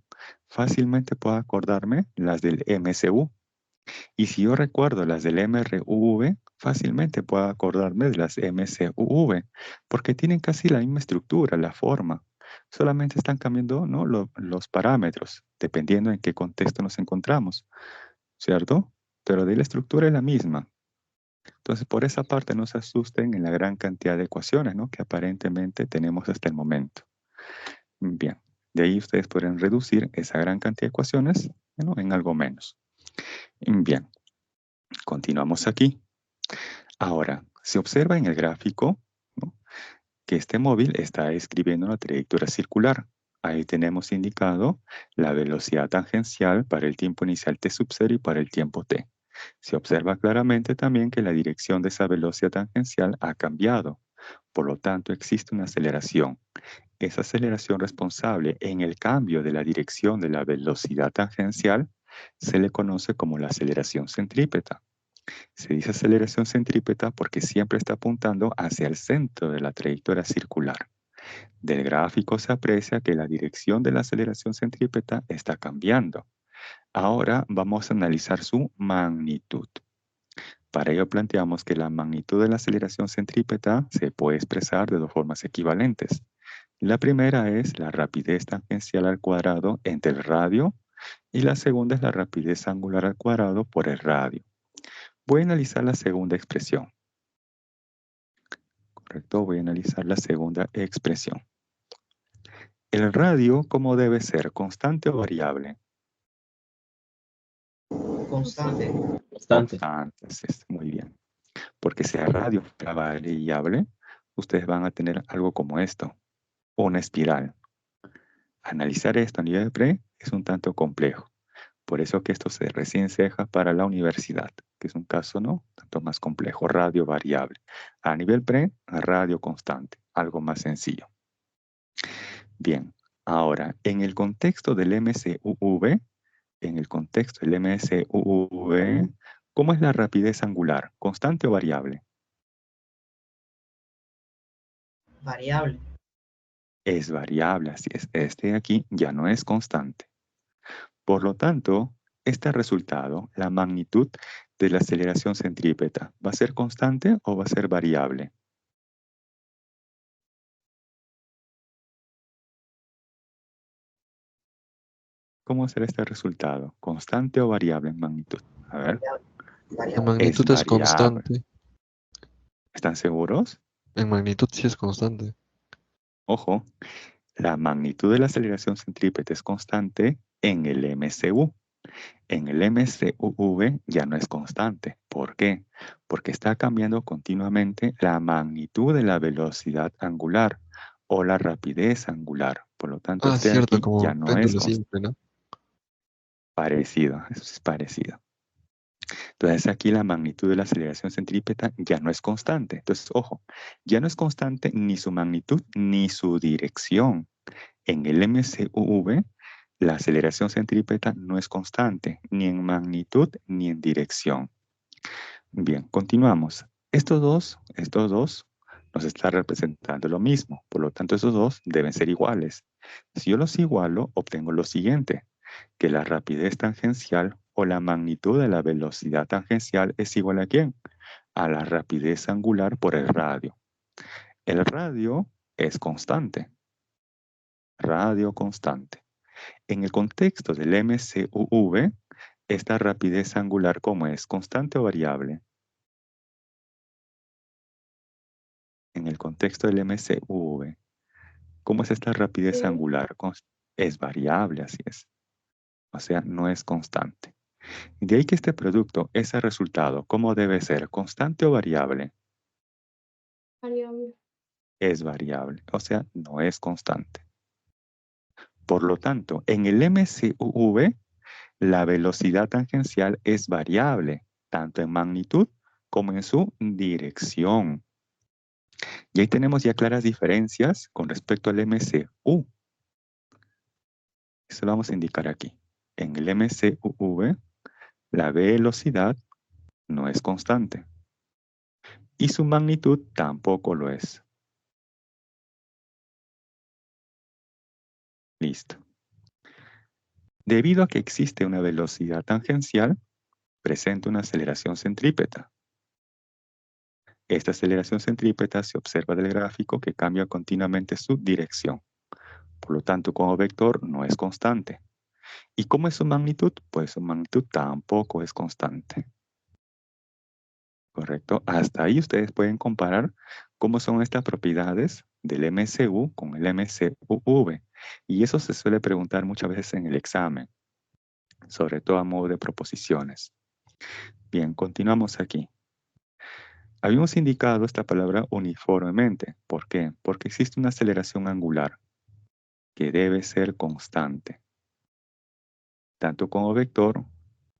fácilmente puedo acordarme las del MCU. Y si yo recuerdo las del MRUV, fácilmente puedo acordarme de las MCUV, porque tienen casi la misma estructura, la forma. Solamente están cambiando, ¿no?, los parámetros, dependiendo en qué contexto nos encontramos, ¿cierto? Pero de la estructura es la misma. Entonces, por esa parte no se asusten en la gran cantidad de ecuaciones, ¿no?, que aparentemente tenemos hasta el momento. Bien, de ahí ustedes podrán reducir esa gran cantidad de ecuaciones, ¿no?, en algo menos. Bien, continuamos aquí. Ahora, se observa en el gráfico, ¿no?, que este móvil está escribiendo una trayectoria circular. Ahí tenemos indicado la velocidad tangencial para el tiempo inicial t sub 0 y para el tiempo t. Se observa claramente también que la dirección de esa velocidad tangencial ha cambiado. Por lo tanto, existe una aceleración. Esa aceleración responsable en el cambio de la dirección de la velocidad tangencial se le conoce como la aceleración centrípeta. Se dice aceleración centrípeta porque siempre está apuntando hacia el centro de la trayectoria circular. Del gráfico se aprecia que la dirección de la aceleración centrípeta está cambiando. Ahora vamos a analizar su magnitud. Para ello planteamos que la magnitud de la aceleración centrípeta se puede expresar de dos formas equivalentes. La primera es la rapidez tangencial al cuadrado entre el radio y la segunda es la rapidez angular al cuadrado por el radio. Voy a analizar la segunda expresión. Correcto, voy a analizar la segunda expresión. El radio, ¿cómo debe ser? ¿Constante o variable? Constante. Constante. Constante, sí, muy bien. Porque si el radio fuera variable, ustedes van a tener algo como esto, una espiral. Analizar esto a nivel pre es un tanto complejo. Por eso que esto recién se deja para la universidad, que es un caso, ¿no?, tanto más complejo, radio variable. A nivel pre, radio constante, algo más sencillo. Bien, ahora, en el contexto del MCUV, ¿cómo es la rapidez angular? ¿Constante o variable? Variable. Es variable, así es. Este de aquí ya no es constante. Por lo tanto, este resultado, la magnitud de la aceleración centrípeta, ¿va a ser constante o va a ser variable? ¿Cómo será este resultado? ¿Constante o variable en magnitud? A ver, Variable. La Variable. magnitud es variable. constante. ¿Están seguros? En magnitud sí es constante. Ojo, la magnitud de la aceleración centrípeta es constante en el MCU. En el MCUV ya no es constante. ¿Por qué? Porque está cambiando continuamente la magnitud de la velocidad angular o la rapidez angular. Por lo tanto, Ah, este de cierto, aquí ya como no es péndulo simple, ¿no? parecido. Eso es parecido. Entonces aquí la magnitud de la aceleración centrípeta ya no es constante. Entonces, ojo, ya no es constante ni su magnitud ni su dirección. En el MCUV, la aceleración centrípeta no es constante, ni en magnitud ni en dirección. Bien, continuamos. Estos dos nos están representando lo mismo. Por lo tanto, esos dos deben ser iguales. Si yo los igualo, obtengo lo siguiente, que la rapidez tangencial o la magnitud de la velocidad tangencial es igual ¿a quién? A la rapidez angular por el radio. El radio es constante. Radio constante. En el contexto del MCUV, esta rapidez angular, ¿cómo es? ¿Constante o variable? En el contexto del MCUV, ¿cómo es esta rapidez angular? Es variable, así es. O sea, no es constante. De ahí que este producto, ese resultado, ¿cómo debe ser? ¿Constante o variable? Variable. Es variable, o sea, no es constante. Por lo tanto, en el MCUV, la velocidad tangencial es variable, tanto en magnitud como en su dirección. Y ahí tenemos ya claras diferencias con respecto al MCU. Eso lo vamos a indicar aquí. En el MCUV, la velocidad no es constante. Y su magnitud tampoco lo es. Listo. Debido a que existe una velocidad tangencial, presenta una aceleración centrípeta. Esta aceleración centrípeta se observa del gráfico que cambia continuamente su dirección. Por lo tanto, como vector no es constante. ¿Y cómo es su magnitud? Pues su magnitud tampoco es constante. ¿Correcto? Hasta ahí ustedes pueden comparar cómo son estas propiedades del MCU con el MCUV. Y eso se suele preguntar muchas veces en el examen, sobre todo a modo de proposiciones. Bien, continuamos aquí. Habíamos indicado esta palabra uniformemente. ¿Por qué? Porque existe una aceleración angular que debe ser constante, tanto como vector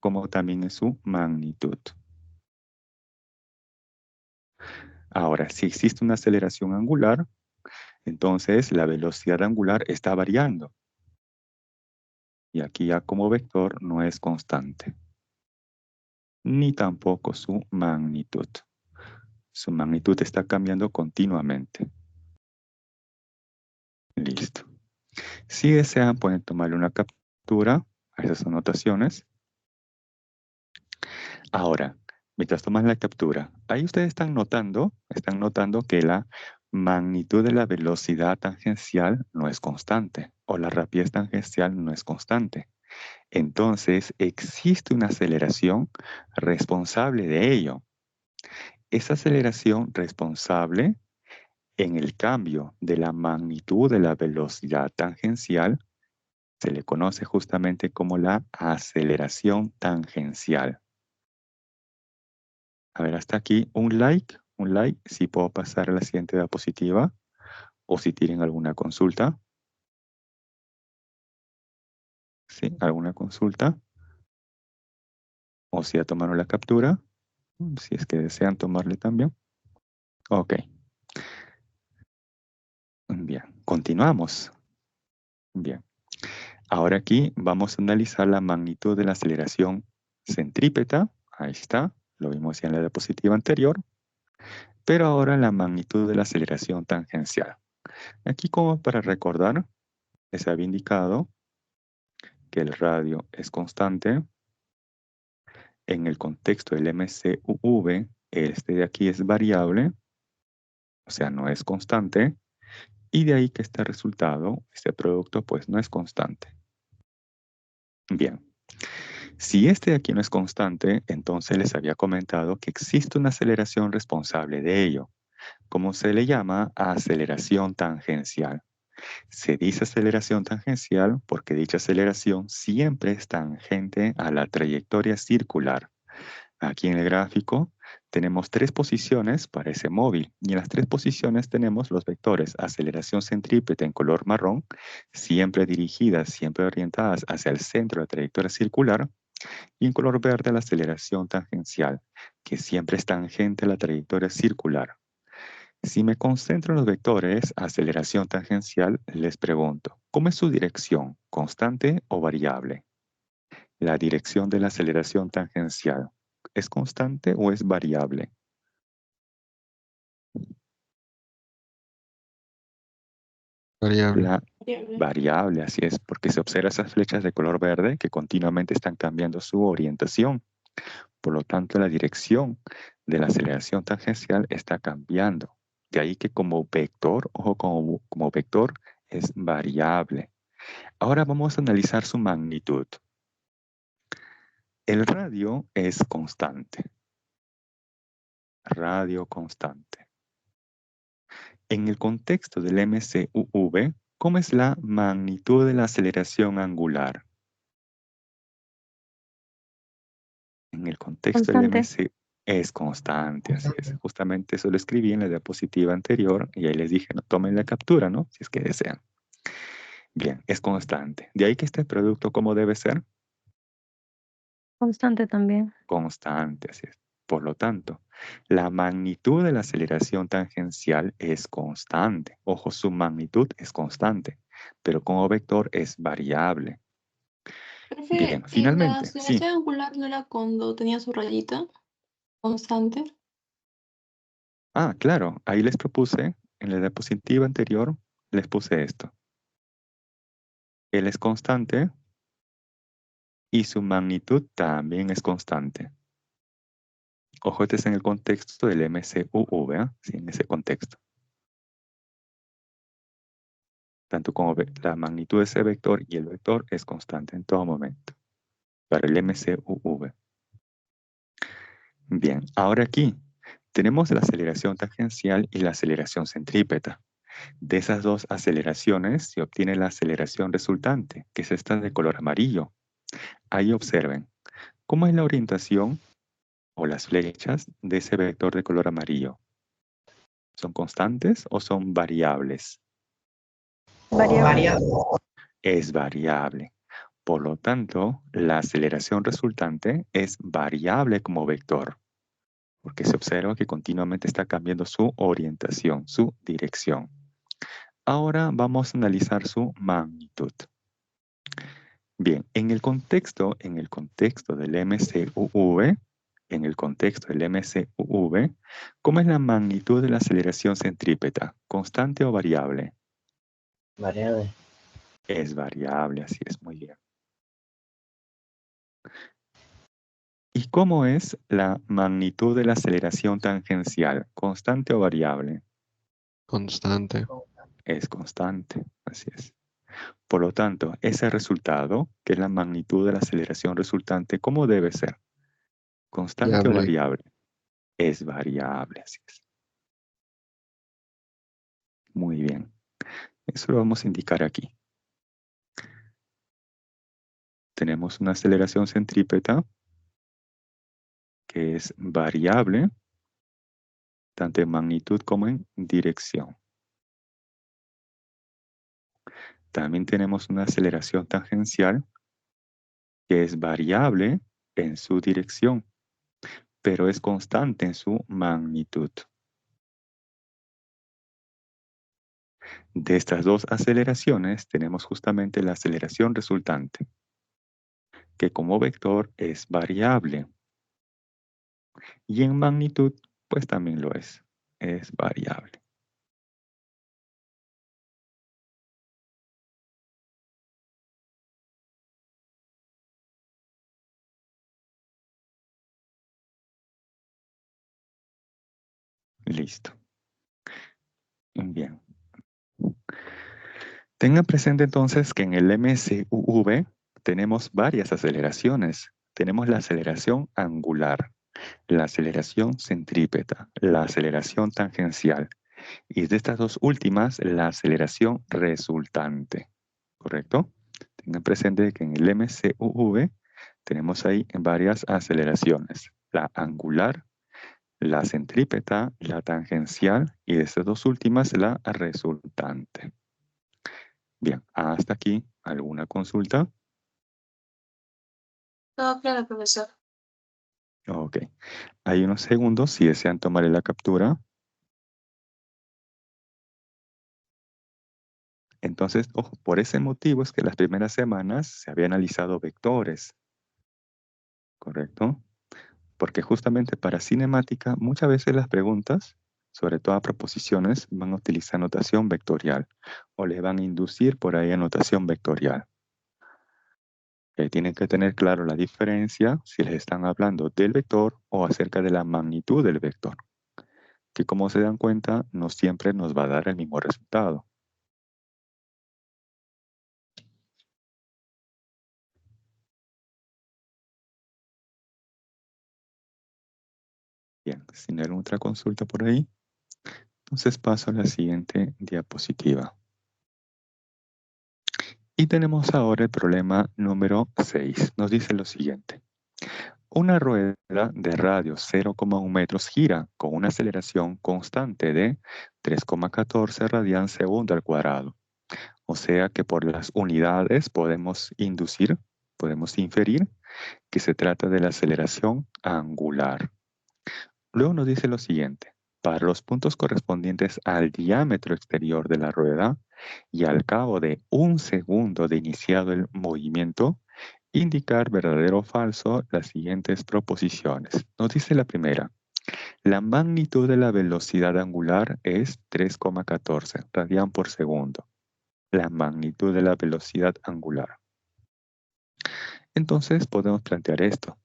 como también en su magnitud. Ahora, si existe una aceleración angular, entonces la velocidad angular está variando. Y aquí ya como vector no es constante, ni tampoco su magnitud. Su magnitud está cambiando continuamente. Listo. Si desean, pueden tomarle una captura a esas anotaciones. Ahora, mientras toman la captura, ahí ustedes están notando que la magnitud de la velocidad tangencial no es constante, o la rapidez tangencial no es constante. Entonces, existe una aceleración responsable de ello. Esa aceleración responsable en el cambio de la magnitud de la velocidad tangencial se le conoce justamente como la aceleración tangencial. A ver, hasta aquí un like, si puedo pasar a la siguiente diapositiva o si tienen alguna consulta. ¿Sí? ¿Alguna consulta? O si ya tomaron la captura, si es que desean tomarle también. Ok. Bien, continuamos. Bien. Ahora aquí vamos a analizar la magnitud de la aceleración centrípeta. Ahí está, lo vimos ya en la diapositiva anterior. Pero ahora la magnitud de la aceleración tangencial. Aquí como para recordar, les había indicado que el radio es constante. En el contexto del MCUV, este de aquí es variable, o sea, no es constante. Y de ahí que este resultado, este producto, pues no es constante. Bien. Si este de aquí no es constante, entonces les había comentado que existe una aceleración responsable de ello, como se le llama aceleración tangencial. Se dice aceleración tangencial porque dicha aceleración siempre es tangente a la trayectoria circular. Aquí en el gráfico tenemos 3 posiciones para ese móvil y en las 3 posiciones tenemos los vectores aceleración centrípeta en color marrón, siempre dirigidas, siempre orientadas hacia el centro de la trayectoria circular, y en color verde la aceleración tangencial, que siempre es tangente a la trayectoria circular. Si me concentro en los vectores aceleración tangencial, les pregunto, ¿cómo es su dirección? ¿Constante o variable? La dirección de la aceleración tangencial, ¿es constante o es variable? Variable. La variable, así es, porque se observa esas flechas de color verde que continuamente están cambiando su orientación. Por lo tanto, la dirección de la aceleración tangencial está cambiando. De ahí que como vector, ojo, como vector es variable. Ahora vamos a analizar su magnitud. El radio es constante. Radio constante. En el contexto del MCUV, ¿cómo es la magnitud de la aceleración angular? En el contexto del Constante. MCUV es constante, así es. Justamente eso lo escribí en la diapositiva anterior y ahí les dije, no, tomen la captura, ¿no? Si es que desean. Bien, es constante. De ahí que este producto, ¿cómo debe ser? Constante también. Constante, así es. Por lo tanto, la magnitud de la aceleración tangencial es constante. Ojo, su magnitud es constante, pero como vector es variable. Bien, Profe, ¿y la finalmente, sí. aceleración angular no era cuando tenía su rayita constante? Ah, claro, ahí les propuse, en la diapositiva anterior, les puse esto. Él es constante y su magnitud también es constante. Ojo, este es en el contexto del MCUV, ¿eh? Sí, en ese contexto. Tanto como la magnitud de ese vector y el vector es constante en todo momento. Para el MCUV. Bien, ahora aquí tenemos la aceleración tangencial y la aceleración centrípeta. De esas dos aceleraciones se obtiene la aceleración resultante, que es esta de color amarillo. Ahí observen, ¿cómo es la orientación o las flechas de ese vector de color amarillo? ¿Son constantes o son variables? Variable. Es variable. Por lo tanto, la aceleración resultante es variable como vector, porque se observa que continuamente está cambiando su orientación, su dirección. Ahora vamos a analizar su magnitud. Bien, en el contexto del MCUV, ¿cómo es la magnitud de la aceleración centrípeta? ¿Constante o variable? Variable. Es variable, así es, muy bien. ¿Y cómo es la magnitud de la aceleración tangencial? ¿Constante o variable? Constante. Es constante, así es. Por lo tanto, ese resultado, que es la magnitud de la aceleración resultante, ¿cómo debe ser? ¿Constante o Variable. variable? Es variable, así es. Muy bien. Eso lo vamos a indicar aquí. Tenemos una aceleración centrípeta que es variable, tanto en magnitud como en dirección. También tenemos una aceleración tangencial que es variable en su dirección, pero es constante en su magnitud. De estas dos aceleraciones tenemos justamente la aceleración resultante, que como vector es variable. Y en magnitud, pues también lo es variable. Listo. Bien. Tengan presente entonces que en el MCUV tenemos varias aceleraciones. Tenemos la aceleración angular, la aceleración centrípeta, la aceleración tangencial y de estas dos últimas la aceleración resultante. ¿Correcto? Tengan presente que en el MCUV tenemos ahí varias aceleraciones, la angular, la centrípeta, la tangencial y de estas dos últimas la resultante. Bien, hasta aquí, ¿alguna consulta? Todo claro, profesor. Ok. Hay unos segundos si desean tomarle la captura. Entonces, ojo, por ese motivo es que las primeras semanas se había analizado vectores, ¿correcto? Porque justamente para cinemática muchas veces las preguntas, sobre todo a proposiciones, van a utilizar notación vectorial o les van a inducir por ahí a notación vectorial. Tienen que tener claro la diferencia si les están hablando del vector o acerca de la magnitud del vector, que como se dan cuenta no siempre nos va a dar el mismo resultado. Bien, sin alguna otra consulta por ahí, entonces paso a la siguiente diapositiva. Y tenemos ahora el problema número 6. Nos dice lo siguiente. Una rueda de radio 0,1 metros gira con una aceleración constante de 3,14 radian segundo al cuadrado. O sea que por las unidades podemos inferir que se trata de la aceleración angular. Luego nos dice lo siguiente. Para los puntos correspondientes al diámetro exterior de la rueda y al cabo de 1 segundo de iniciado el movimiento, indicar verdadero o falso las siguientes proposiciones. Nos dice la primera. La magnitud de la velocidad angular es 3,14 radian por segundo. La magnitud de la velocidad angular. Entonces podemos plantear esto,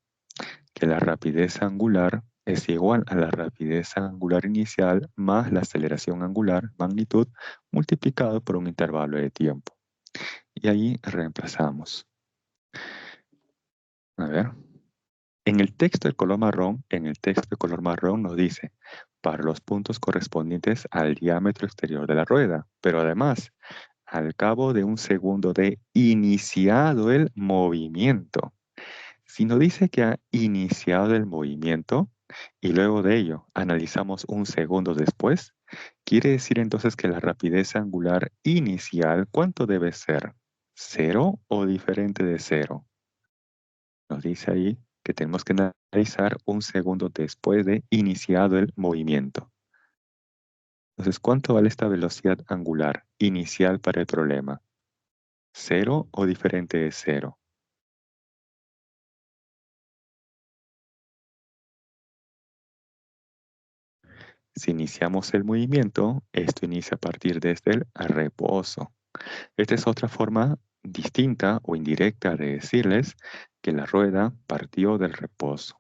que la rapidez angular es igual a la rapidez angular inicial más la aceleración angular, magnitud, multiplicado por un intervalo de tiempo. Y ahí reemplazamos. A ver. En el texto de color marrón nos dice, para los puntos correspondientes al diámetro exterior de la rueda, pero además, al cabo de un segundo de iniciado el movimiento. Si nos dice que ha iniciado el movimiento y luego de ello analizamos un segundo después, quiere decir entonces que la rapidez angular inicial, ¿cuánto debe ser? ¿Cero o diferente de cero? Nos dice ahí que tenemos que analizar un segundo después de iniciado el movimiento. Entonces, ¿cuánto vale esta velocidad angular inicial para el problema? ¿Cero o diferente de cero? Si iniciamos el movimiento, esto inicia a partir desde el reposo. Esta es otra forma distinta o indirecta de decirles que la rueda partió del reposo.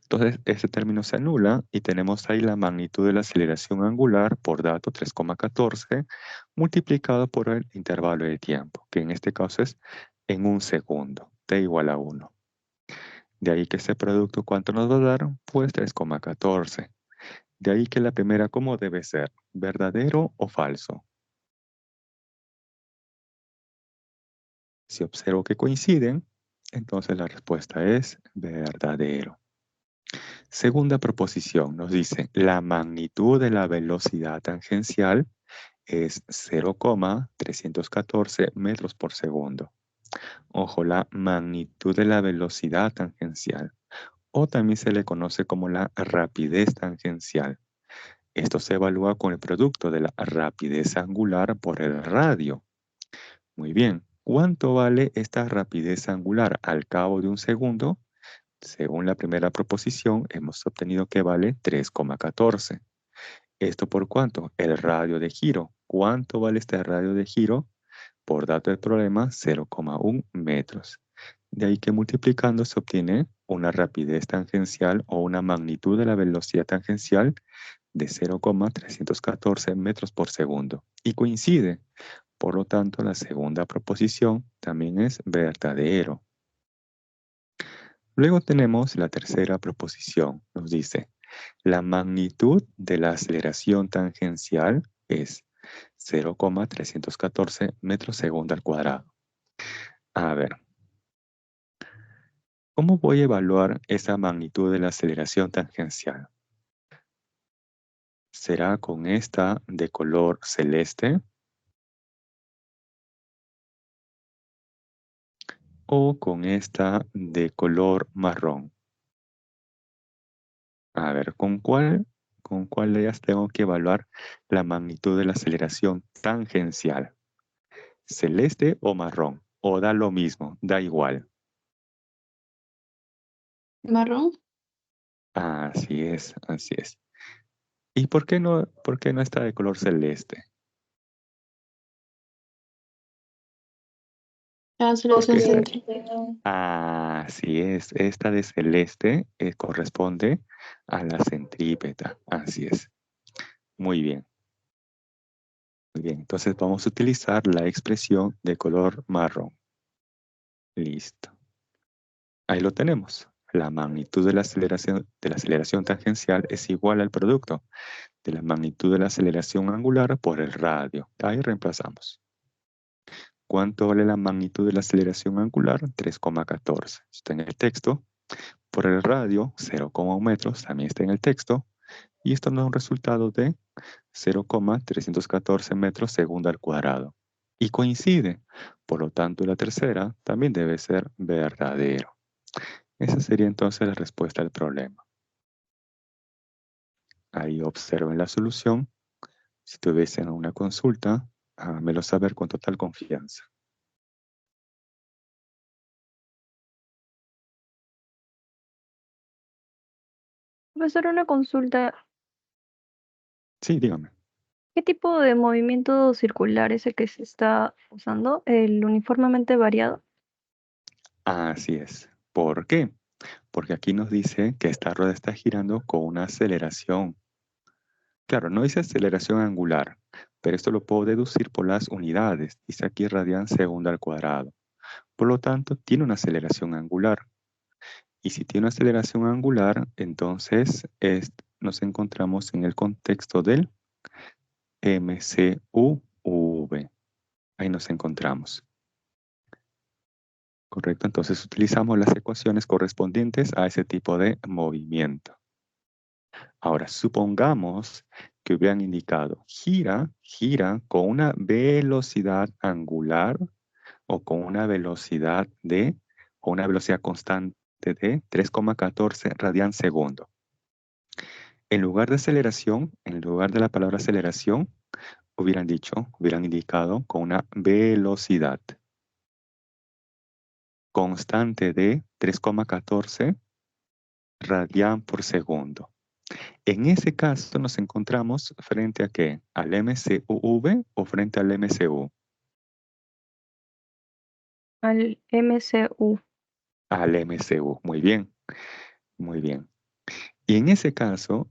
Entonces, este término se anula y tenemos ahí la magnitud de la aceleración angular por dato 3,14 multiplicado por el intervalo de tiempo, que en este caso es en un segundo, t igual a 1. De ahí que ese producto, ¿cuánto nos va a dar? Pues 3,14. De ahí que la primera, ¿cómo debe ser? ¿Verdadero o falso? Si observo que coinciden, entonces la respuesta es verdadero. Segunda proposición nos dice, la magnitud de la velocidad tangencial es 0,314 metros por segundo. Ojo, la magnitud de la velocidad tangencial, o también se le conoce como la rapidez tangencial. Esto se evalúa con el producto de la rapidez angular por el radio. Muy bien, ¿cuánto vale esta rapidez angular al cabo de un segundo? Según la primera proposición, hemos obtenido que vale 3,14. ¿Esto por cuánto? El radio de giro. ¿Cuánto vale este radio de giro? Por dato del problema, 0,1 metros. De ahí que multiplicando se obtiene una rapidez tangencial o una magnitud de la velocidad tangencial de 0,314 metros por segundo. Y coincide. Por lo tanto, la segunda proposición también es verdadero. Luego tenemos la tercera proposición. Nos dice, la magnitud de la aceleración tangencial es 0,314 metros segundo al cuadrado. A ver, ¿cómo voy a evaluar esa magnitud de la aceleración tangencial? ¿Será con esta de color celeste? ¿O con esta de color marrón? A ver, ¿con cuál de ellas tengo que evaluar la magnitud de la aceleración tangencial? ¿Celeste o marrón? ¿O da lo mismo? Da igual. Marrón. Así es, así es. ¿Y por qué no está de color celeste? La aceleración Porque centrípeta. así es, esta de celeste corresponde a la centrípeta. Así es. Muy bien. Muy bien. Entonces vamos a utilizar la expresión de color marrón. Listo. Ahí lo tenemos. La magnitud de la aceleración tangencial es igual al producto de la magnitud de la aceleración angular por el radio. Ahí reemplazamos. ¿Cuánto vale la magnitud de la aceleración angular? 3,14. Está en el texto. Por el radio, 0,1 metros, también está en el texto. Y esto nos da un resultado de 0,314 metros segundo al cuadrado. Y coincide. Por lo tanto, la tercera también debe ser verdadero. Esa sería entonces la respuesta al problema. Ahí observen la solución. Si tuviesen una consulta, háganmelo saber con total confianza. Profesor, una consulta. Sí, dígame. ¿Qué tipo de movimiento circular es el que se está usando? ¿El uniformemente variado? Así es. ¿Por qué? Porque aquí nos dice que esta rueda está girando con una aceleración. Claro, no dice aceleración angular, pero esto lo puedo deducir por las unidades. Dice aquí radian segundo al cuadrado. Por lo tanto, tiene una aceleración angular. Y si tiene una aceleración angular, entonces nos encontramos en el contexto del MCUV. Ahí nos encontramos. Correcto, entonces utilizamos las ecuaciones correspondientes a ese tipo de movimiento. Ahora, supongamos que hubieran indicado gira con una velocidad angular o con una velocidad o una velocidad constante de 3,14 radian segundo. En lugar de aceleración, en lugar de la palabra aceleración, hubieran indicado con una velocidad constante de 3,14 radian por segundo. En ese caso nos encontramos frente a ¿qué? ¿Al MCUV o frente al MCU? Al MCU. Al MCU, muy bien, muy bien. Y en ese caso,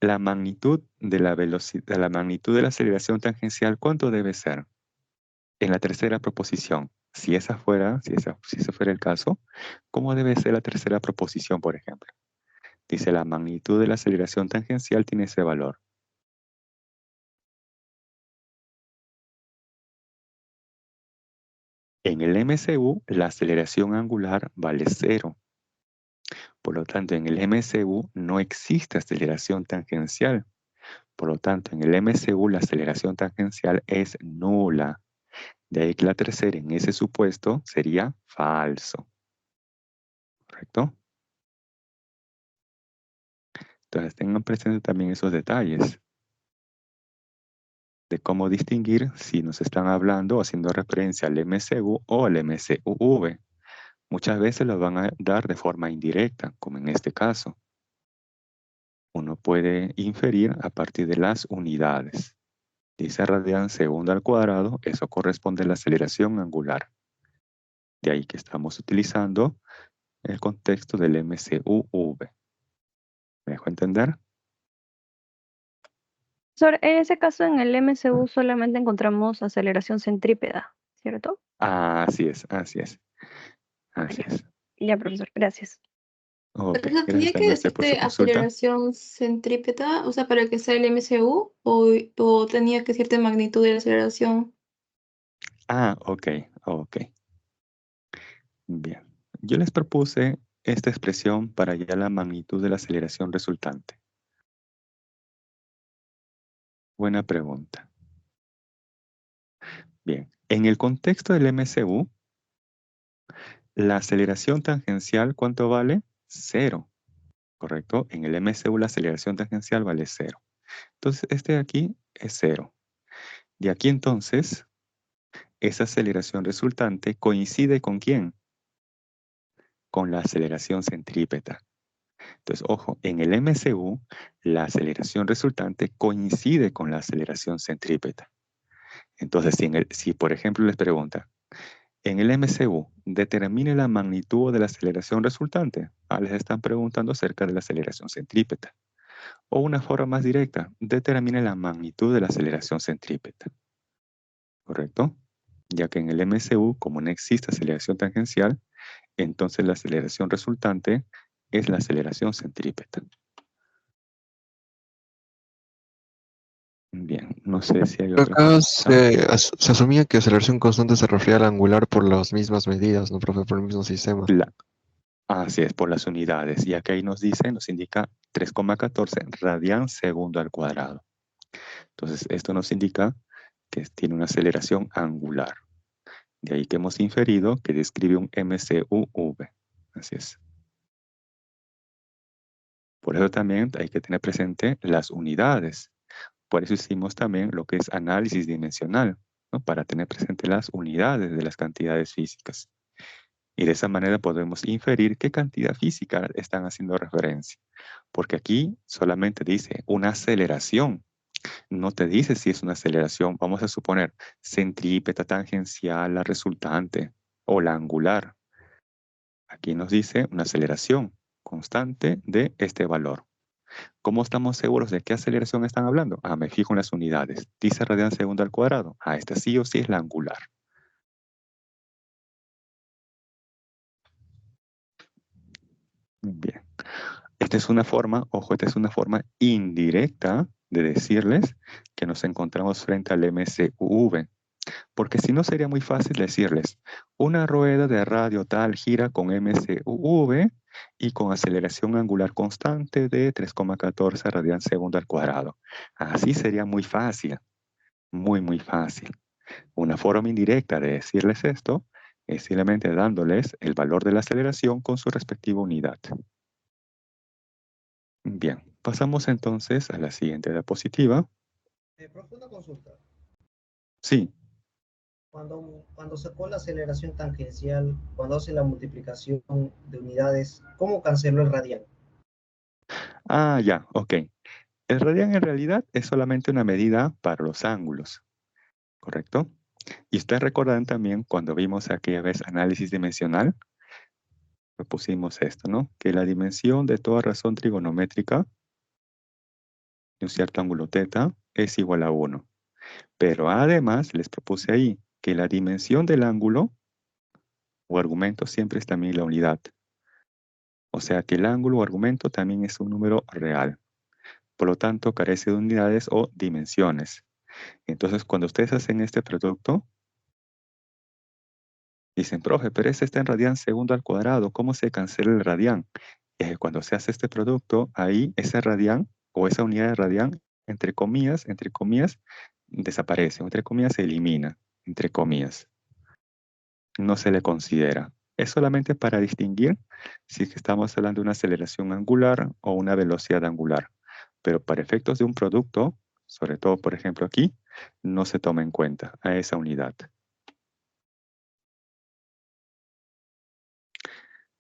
la magnitud de la velocidad, la magnitud de la aceleración tangencial, ¿cuánto debe ser? En la tercera proposición, si ese fuera el caso, ¿cómo debe ser la tercera proposición, por ejemplo? Dice la magnitud de la aceleración tangencial tiene ese valor. En el MCU, la aceleración angular vale 0. Por lo tanto, en el MCU no existe aceleración tangencial. Por lo tanto, en el MCU la aceleración tangencial es nula. De ahí que la tercera en ese supuesto sería falso. ¿Correcto? Entonces tengan presente también esos detalles de cómo distinguir si nos están hablando o haciendo referencia al MCU o al MCUV. Muchas veces lo van a dar de forma indirecta, como en este caso. Uno puede inferir a partir de las unidades. Dice radian segundo al cuadrado, eso corresponde a la aceleración angular. De ahí que estamos utilizando el contexto del MCUV. ¿Me dejo entender? En ese caso, en el MCU solamente encontramos aceleración centrípeta, ¿cierto? Así es, así es. Así Ya, es. ya, profesor, gracias. Ok, Pero, o sea, gracias ¿tenía que también a usted por su decirte consulta. aceleración centrípeta, o sea, para que sea el MCU, o tenía que decirte magnitud de la aceleración? Ok. Bien. Yo les propuse esta expresión para hallar la magnitud de la aceleración resultante. Buena pregunta. Bien. En el contexto del MCU, la aceleración tangencial, ¿cuánto vale? 0. ¿Correcto? En el MCU la aceleración tangencial vale 0. Entonces, este de aquí es 0. De aquí entonces, esa aceleración resultante coincide ¿con quién? Con la aceleración centrípeta. Entonces, ojo, en el MCU, la aceleración resultante coincide con la aceleración centrípeta. Entonces, si por ejemplo les pregunta, en el MCU, determine la magnitud de la aceleración resultante. Les están preguntando acerca de la aceleración centrípeta. O una forma más directa, determine la magnitud de la aceleración centrípeta. ¿Correcto? Ya que en el MCU, como no existe aceleración tangencial, entonces la aceleración resultante es la aceleración centrípeta. Bien, no sé si hay otra Acá consulta. se asumía que aceleración constante se refería al angular por las mismas medidas, ¿no, profe? Por el mismo sistema. Así es, por las unidades. Y aquí ahí nos indica 3,14 radian segundo al cuadrado. Entonces, esto nos indica que tiene una aceleración angular. De ahí que hemos inferido que describe un MCUV. Así es. Por eso también hay que tener presente las unidades. Por eso hicimos también lo que es análisis dimensional, ¿no? Para tener presente las unidades de las cantidades físicas. Y de esa manera podemos inferir qué cantidad física están haciendo referencia. Porque aquí solamente dice una aceleración. No te dice si es una aceleración, vamos a suponer, centrípeta, tangencial, la resultante. o la angular. Aquí nos dice una aceleración constante de este valor. ¿Cómo estamos seguros de qué aceleración están hablando? Me fijo en las unidades. Dice radian segundo al cuadrado. Esta sí o sí es la angular. Bien. Esta es una forma, ojo, esta es una forma indirecta de decirles que nos encontramos frente al MCUV. Porque si no sería muy fácil decirles, una rueda de radio tal gira con MCUV y con aceleración angular constante de 3,14 radian segundo al cuadrado. Así sería muy fácil, muy fácil. Una forma indirecta de decirles esto es simplemente dándoles el valor de la aceleración con su respectiva unidad. Bien, pasamos entonces a la siguiente diapositiva. Profe, una consulta. Sí. Cuando sacó la aceleración tangencial, cuando hace la multiplicación de unidades, ¿cómo canceló el radian? Ya, ok. El radian en realidad es solamente una medida para los ángulos, ¿correcto? Y ustedes recordarán también cuando vimos aquella vez análisis dimensional, propusimos esto, ¿no? Que la dimensión de toda razón trigonométrica de un cierto ángulo θ es igual a 1. Pero además les propuse ahí que la dimensión del ángulo o argumento siempre es también la unidad. O sea que el ángulo o argumento también es un número real. Por lo tanto, carece de unidades o dimensiones. Entonces, cuando ustedes hacen este producto, dicen, profe, pero ese está en radian segundo al cuadrado. ¿Cómo se cancela el radian? Cuando se hace este producto, ahí ese radian o esa unidad de radian, entre comillas, desaparece. Entre comillas, se elimina. Entre comillas. No se le considera. Es solamente para distinguir si es que estamos hablando de una aceleración angular o una velocidad angular. Pero para efectos de un producto, sobre todo, por ejemplo, aquí, no se toma en cuenta a esa unidad.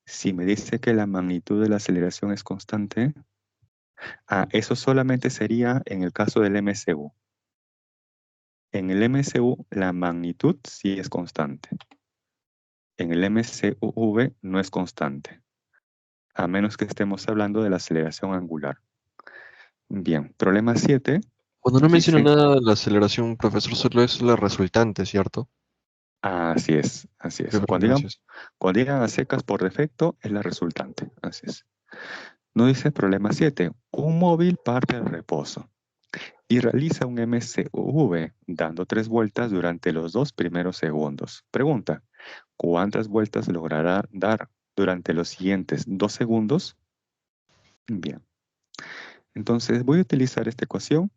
Si me dice que la magnitud de la aceleración es constante, eso solamente sería en el caso del MCU. En el MCU, la magnitud sí es constante. En el MCUV no es constante, a menos que estemos hablando de la aceleración angular. Bien, problema 7. Cuando no menciona nada de la aceleración, profesor, solo es la resultante, ¿cierto? Así es, así es. Cuando digan a secas por defecto, es la resultante. Así es. Nos dice problema 7. Un móvil parte del reposo y realiza un MCUV dando 3 vueltas durante los 2 primeros segundos. Pregunta, ¿cuántas vueltas logrará dar durante los siguientes 2 segundos? Bien. Entonces voy a utilizar esta ecuación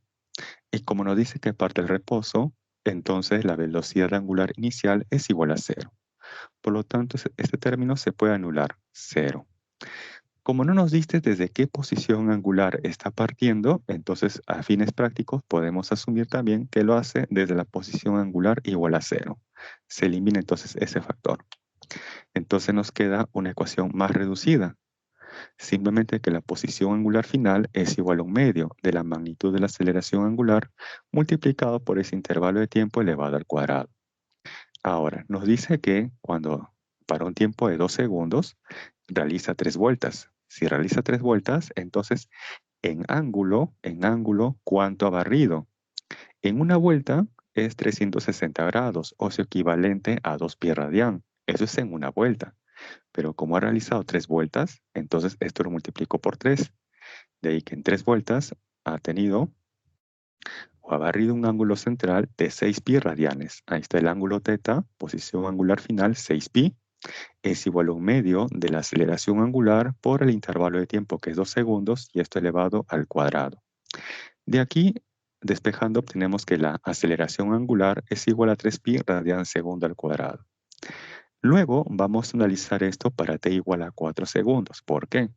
y como nos dice que parte el reposo, entonces la velocidad angular inicial es igual a 0. Por lo tanto, este término se puede anular, 0. Como no nos diste desde qué posición angular está partiendo, entonces a fines prácticos podemos asumir también que lo hace desde la posición angular igual a 0. Se elimina entonces ese factor. Entonces nos queda una ecuación más reducida. Simplemente que la posición angular final es igual a un medio de la magnitud de la aceleración angular multiplicado por ese intervalo de tiempo elevado al cuadrado. Ahora, nos dice que cuando para un tiempo de 2 segundos realiza 3 vueltas. Si realiza 3 vueltas, entonces en ángulo, ¿cuánto ha barrido? En una vuelta es 360 grados, o su equivalente a 2 pi radian. Eso es en una vuelta. Pero como ha realizado 3 vueltas, entonces esto lo multiplico por 3. De ahí que en 3 vueltas ha tenido o ha barrido un ángulo central de 6 pi radianes. Ahí está el ángulo θ, posición angular final 6 pi, es igual a un medio de la aceleración angular por el intervalo de tiempo que es 2 segundos y esto elevado al cuadrado. De aquí, despejando, obtenemos que la aceleración angular es igual a 3 pi radian segundo al cuadrado. Luego vamos a analizar esto para t igual a 4 segundos. ¿Por qué?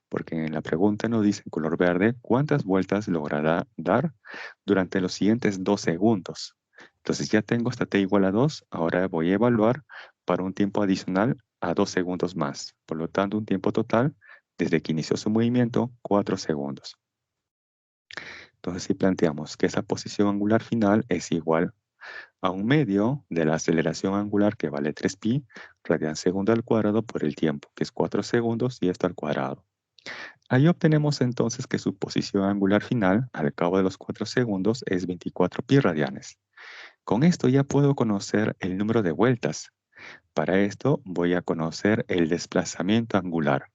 Porque en la pregunta nos dice en color verde cuántas vueltas logrará dar durante los siguientes 2 segundos. Entonces ya tengo hasta t igual a 2, ahora voy a evaluar para un tiempo adicional a 2 segundos más. Por lo tanto, un tiempo total, desde que inició su movimiento, 4 segundos. Entonces si planteamos que esa posición angular final es igual a 1/2 de la aceleración angular que vale 3pi radian segundo al cuadrado por el tiempo, que es 4 segundos y esto al cuadrado. Ahí obtenemos entonces que su posición angular final al cabo de los 4 segundos es 24pi radianes. Con esto ya puedo conocer el número de vueltas. Para esto voy a conocer el desplazamiento angular,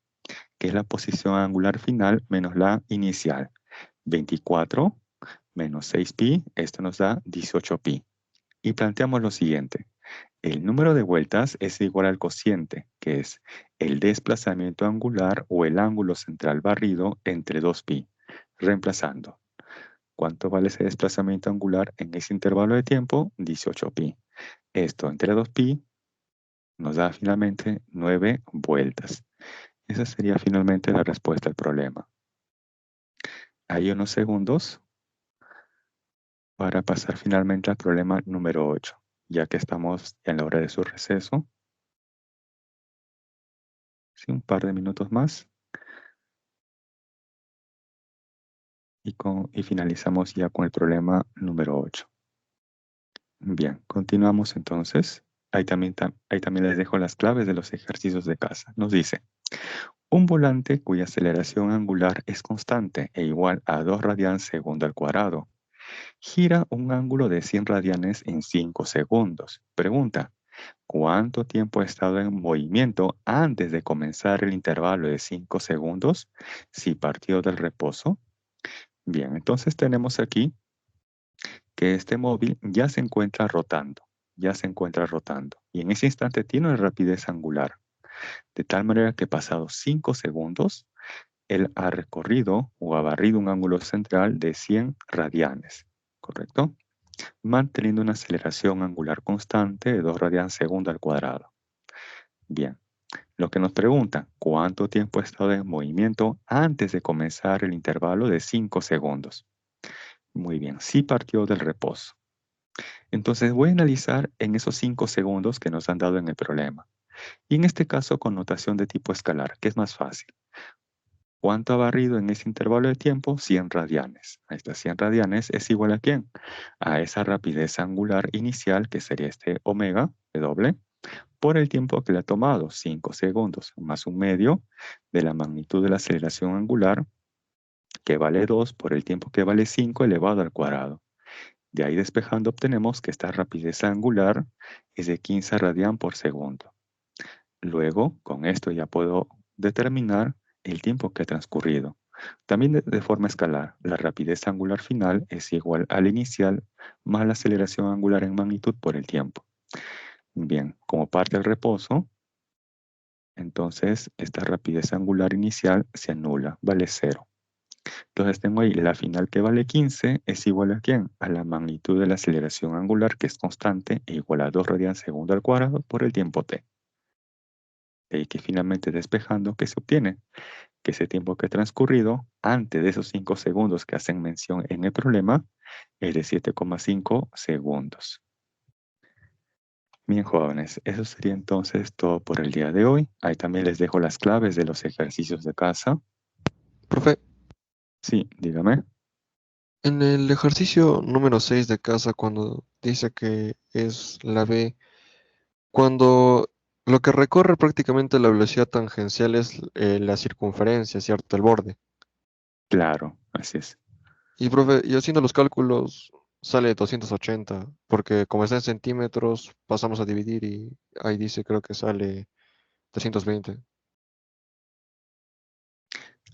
que es la posición angular final menos la inicial. 24 menos 6pi, esto nos da 18pi. Y planteamos lo siguiente. El número de vueltas es igual al cociente, que es el desplazamiento angular o el ángulo central barrido entre 2pi, reemplazando. ¿Cuánto vale ese desplazamiento angular en ese intervalo de tiempo? 18pi. Esto entre 2pi nos da finalmente 9 vueltas. Esa sería finalmente la respuesta al problema. Hay unos segundos para pasar finalmente al problema número 8, ya que estamos en la hora de su receso. Sí, un par de minutos más. Y finalizamos ya con el problema número 8. Bien, continuamos entonces. Ahí también les dejo las claves de los ejercicios de casa. Nos dice, un volante cuya aceleración angular es constante e igual a 2 radians segundo al cuadrado, gira un ángulo de 100 radianes en 5 segundos. Pregunta, ¿cuánto tiempo ha estado en movimiento antes de comenzar el intervalo de 5 segundos si partió del reposo? Bien, entonces tenemos aquí que este móvil ya se encuentra rotando, y en ese instante tiene una rapidez angular, de tal manera que pasados 5 segundos, él ha recorrido o ha barrido un ángulo central de 100 radianes, ¿correcto? Manteniendo una aceleración angular constante de 2 radians segundo al cuadrado. Bien, lo que nos pregunta, ¿cuánto tiempo ha estado en movimiento antes de comenzar el intervalo de 5 segundos? Muy bien, sí partió del reposo. Entonces voy a analizar en esos 5 segundos que nos han dado en el problema. Y en este caso con notación de tipo escalar, que es más fácil. ¿Cuánto ha barrido en ese intervalo de tiempo? 100 radianes. Ahí está, 100 radianes es igual ¿a quién? A esa rapidez angular inicial, que sería este omega, W, por el tiempo que le ha tomado, 5 segundos, más 1/2 de la magnitud de la aceleración angular, que vale 2 por el tiempo que vale 5 elevado al cuadrado. De ahí despejando obtenemos que esta rapidez angular es de 15 radian por segundo. Luego, con esto ya puedo determinar el tiempo que ha transcurrido. También de forma escalar, la rapidez angular final es igual al inicial más la aceleración angular en magnitud por el tiempo. Bien, como parte del reposo, entonces esta rapidez angular inicial se anula, vale 0. Entonces tengo ahí la final que vale 15 es igual ¿a quién? A la magnitud de la aceleración angular que es constante e igual a 2 radians segundo al cuadrado por el tiempo t. Y que finalmente despejando, ¿qué se obtiene? Que ese tiempo que ha transcurrido antes de esos 5 segundos que hacen mención en el problema es de 7,5 segundos. Bien, jóvenes, eso sería entonces todo por el día de hoy. Ahí también les dejo las claves de los ejercicios de casa. Profe, Sí, dígame. en el ejercicio número 6 de casa, cuando dice que es la B, cuando lo que recorre prácticamente la velocidad tangencial es la circunferencia, ¿cierto? El borde. Claro, así es. Y profe, y haciendo los cálculos sale 280, porque como está en centímetros, pasamos a dividir y ahí dice creo que sale 320.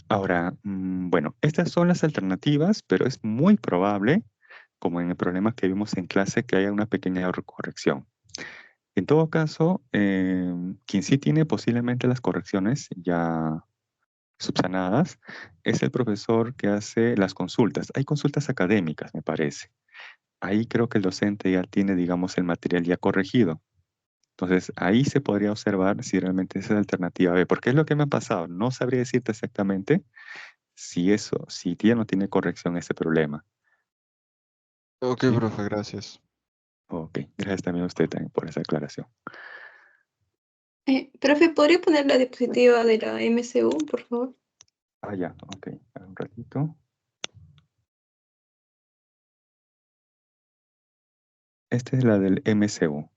Ahora, bueno, estas son las alternativas, pero es muy probable, como en el problema que vimos en clase, que haya una pequeña corrección. En todo caso, quien sí tiene posiblemente las correcciones ya subsanadas es el profesor que hace las consultas. Hay consultas académicas, me parece. Ahí creo que el docente ya tiene, digamos, el material ya corregido. Entonces, ahí se podría observar si realmente esa es la alternativa B, porque es lo que me ha pasado. No sabría decirte exactamente si ya no tiene corrección ese problema. Ok, ¿Sí? profe, gracias. Ok, gracias también a usted también por esa aclaración. Profe, ¿podría poner la diapositiva de la MCU, por favor? Ah, ya, ok, un ratito. Esta es la del MCU.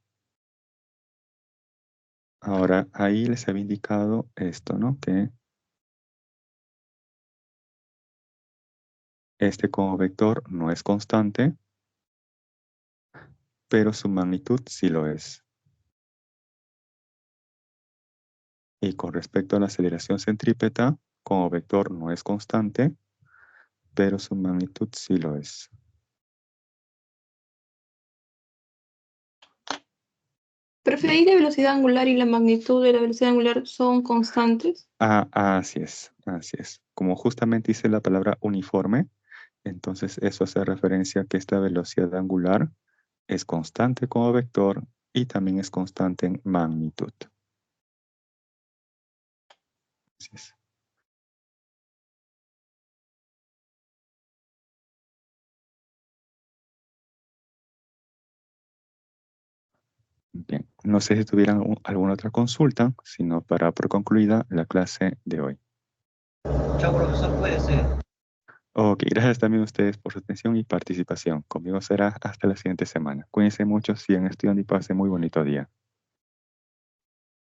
Ahora, ahí les había indicado esto, ¿no? Que este como vector no es constante, pero su magnitud sí lo es. Y con respecto a la aceleración centrípeta, como vector no es constante, pero su magnitud sí lo es. Profe, ahí la velocidad angular y la magnitud de la velocidad angular son constantes. Así es, así es. Como justamente dice la palabra uniforme, entonces eso hace referencia a que esta velocidad angular es constante como vector y también es constante en magnitud. Así es. Bien, no sé si tuvieran alguna otra consulta, sino para por concluida la clase de hoy. Chao, profesor, puede ser. Ok, gracias también a ustedes por su atención y participación. Conmigo será hasta la siguiente semana. Cuídense mucho, sigan estudiando y pasen muy bonito día.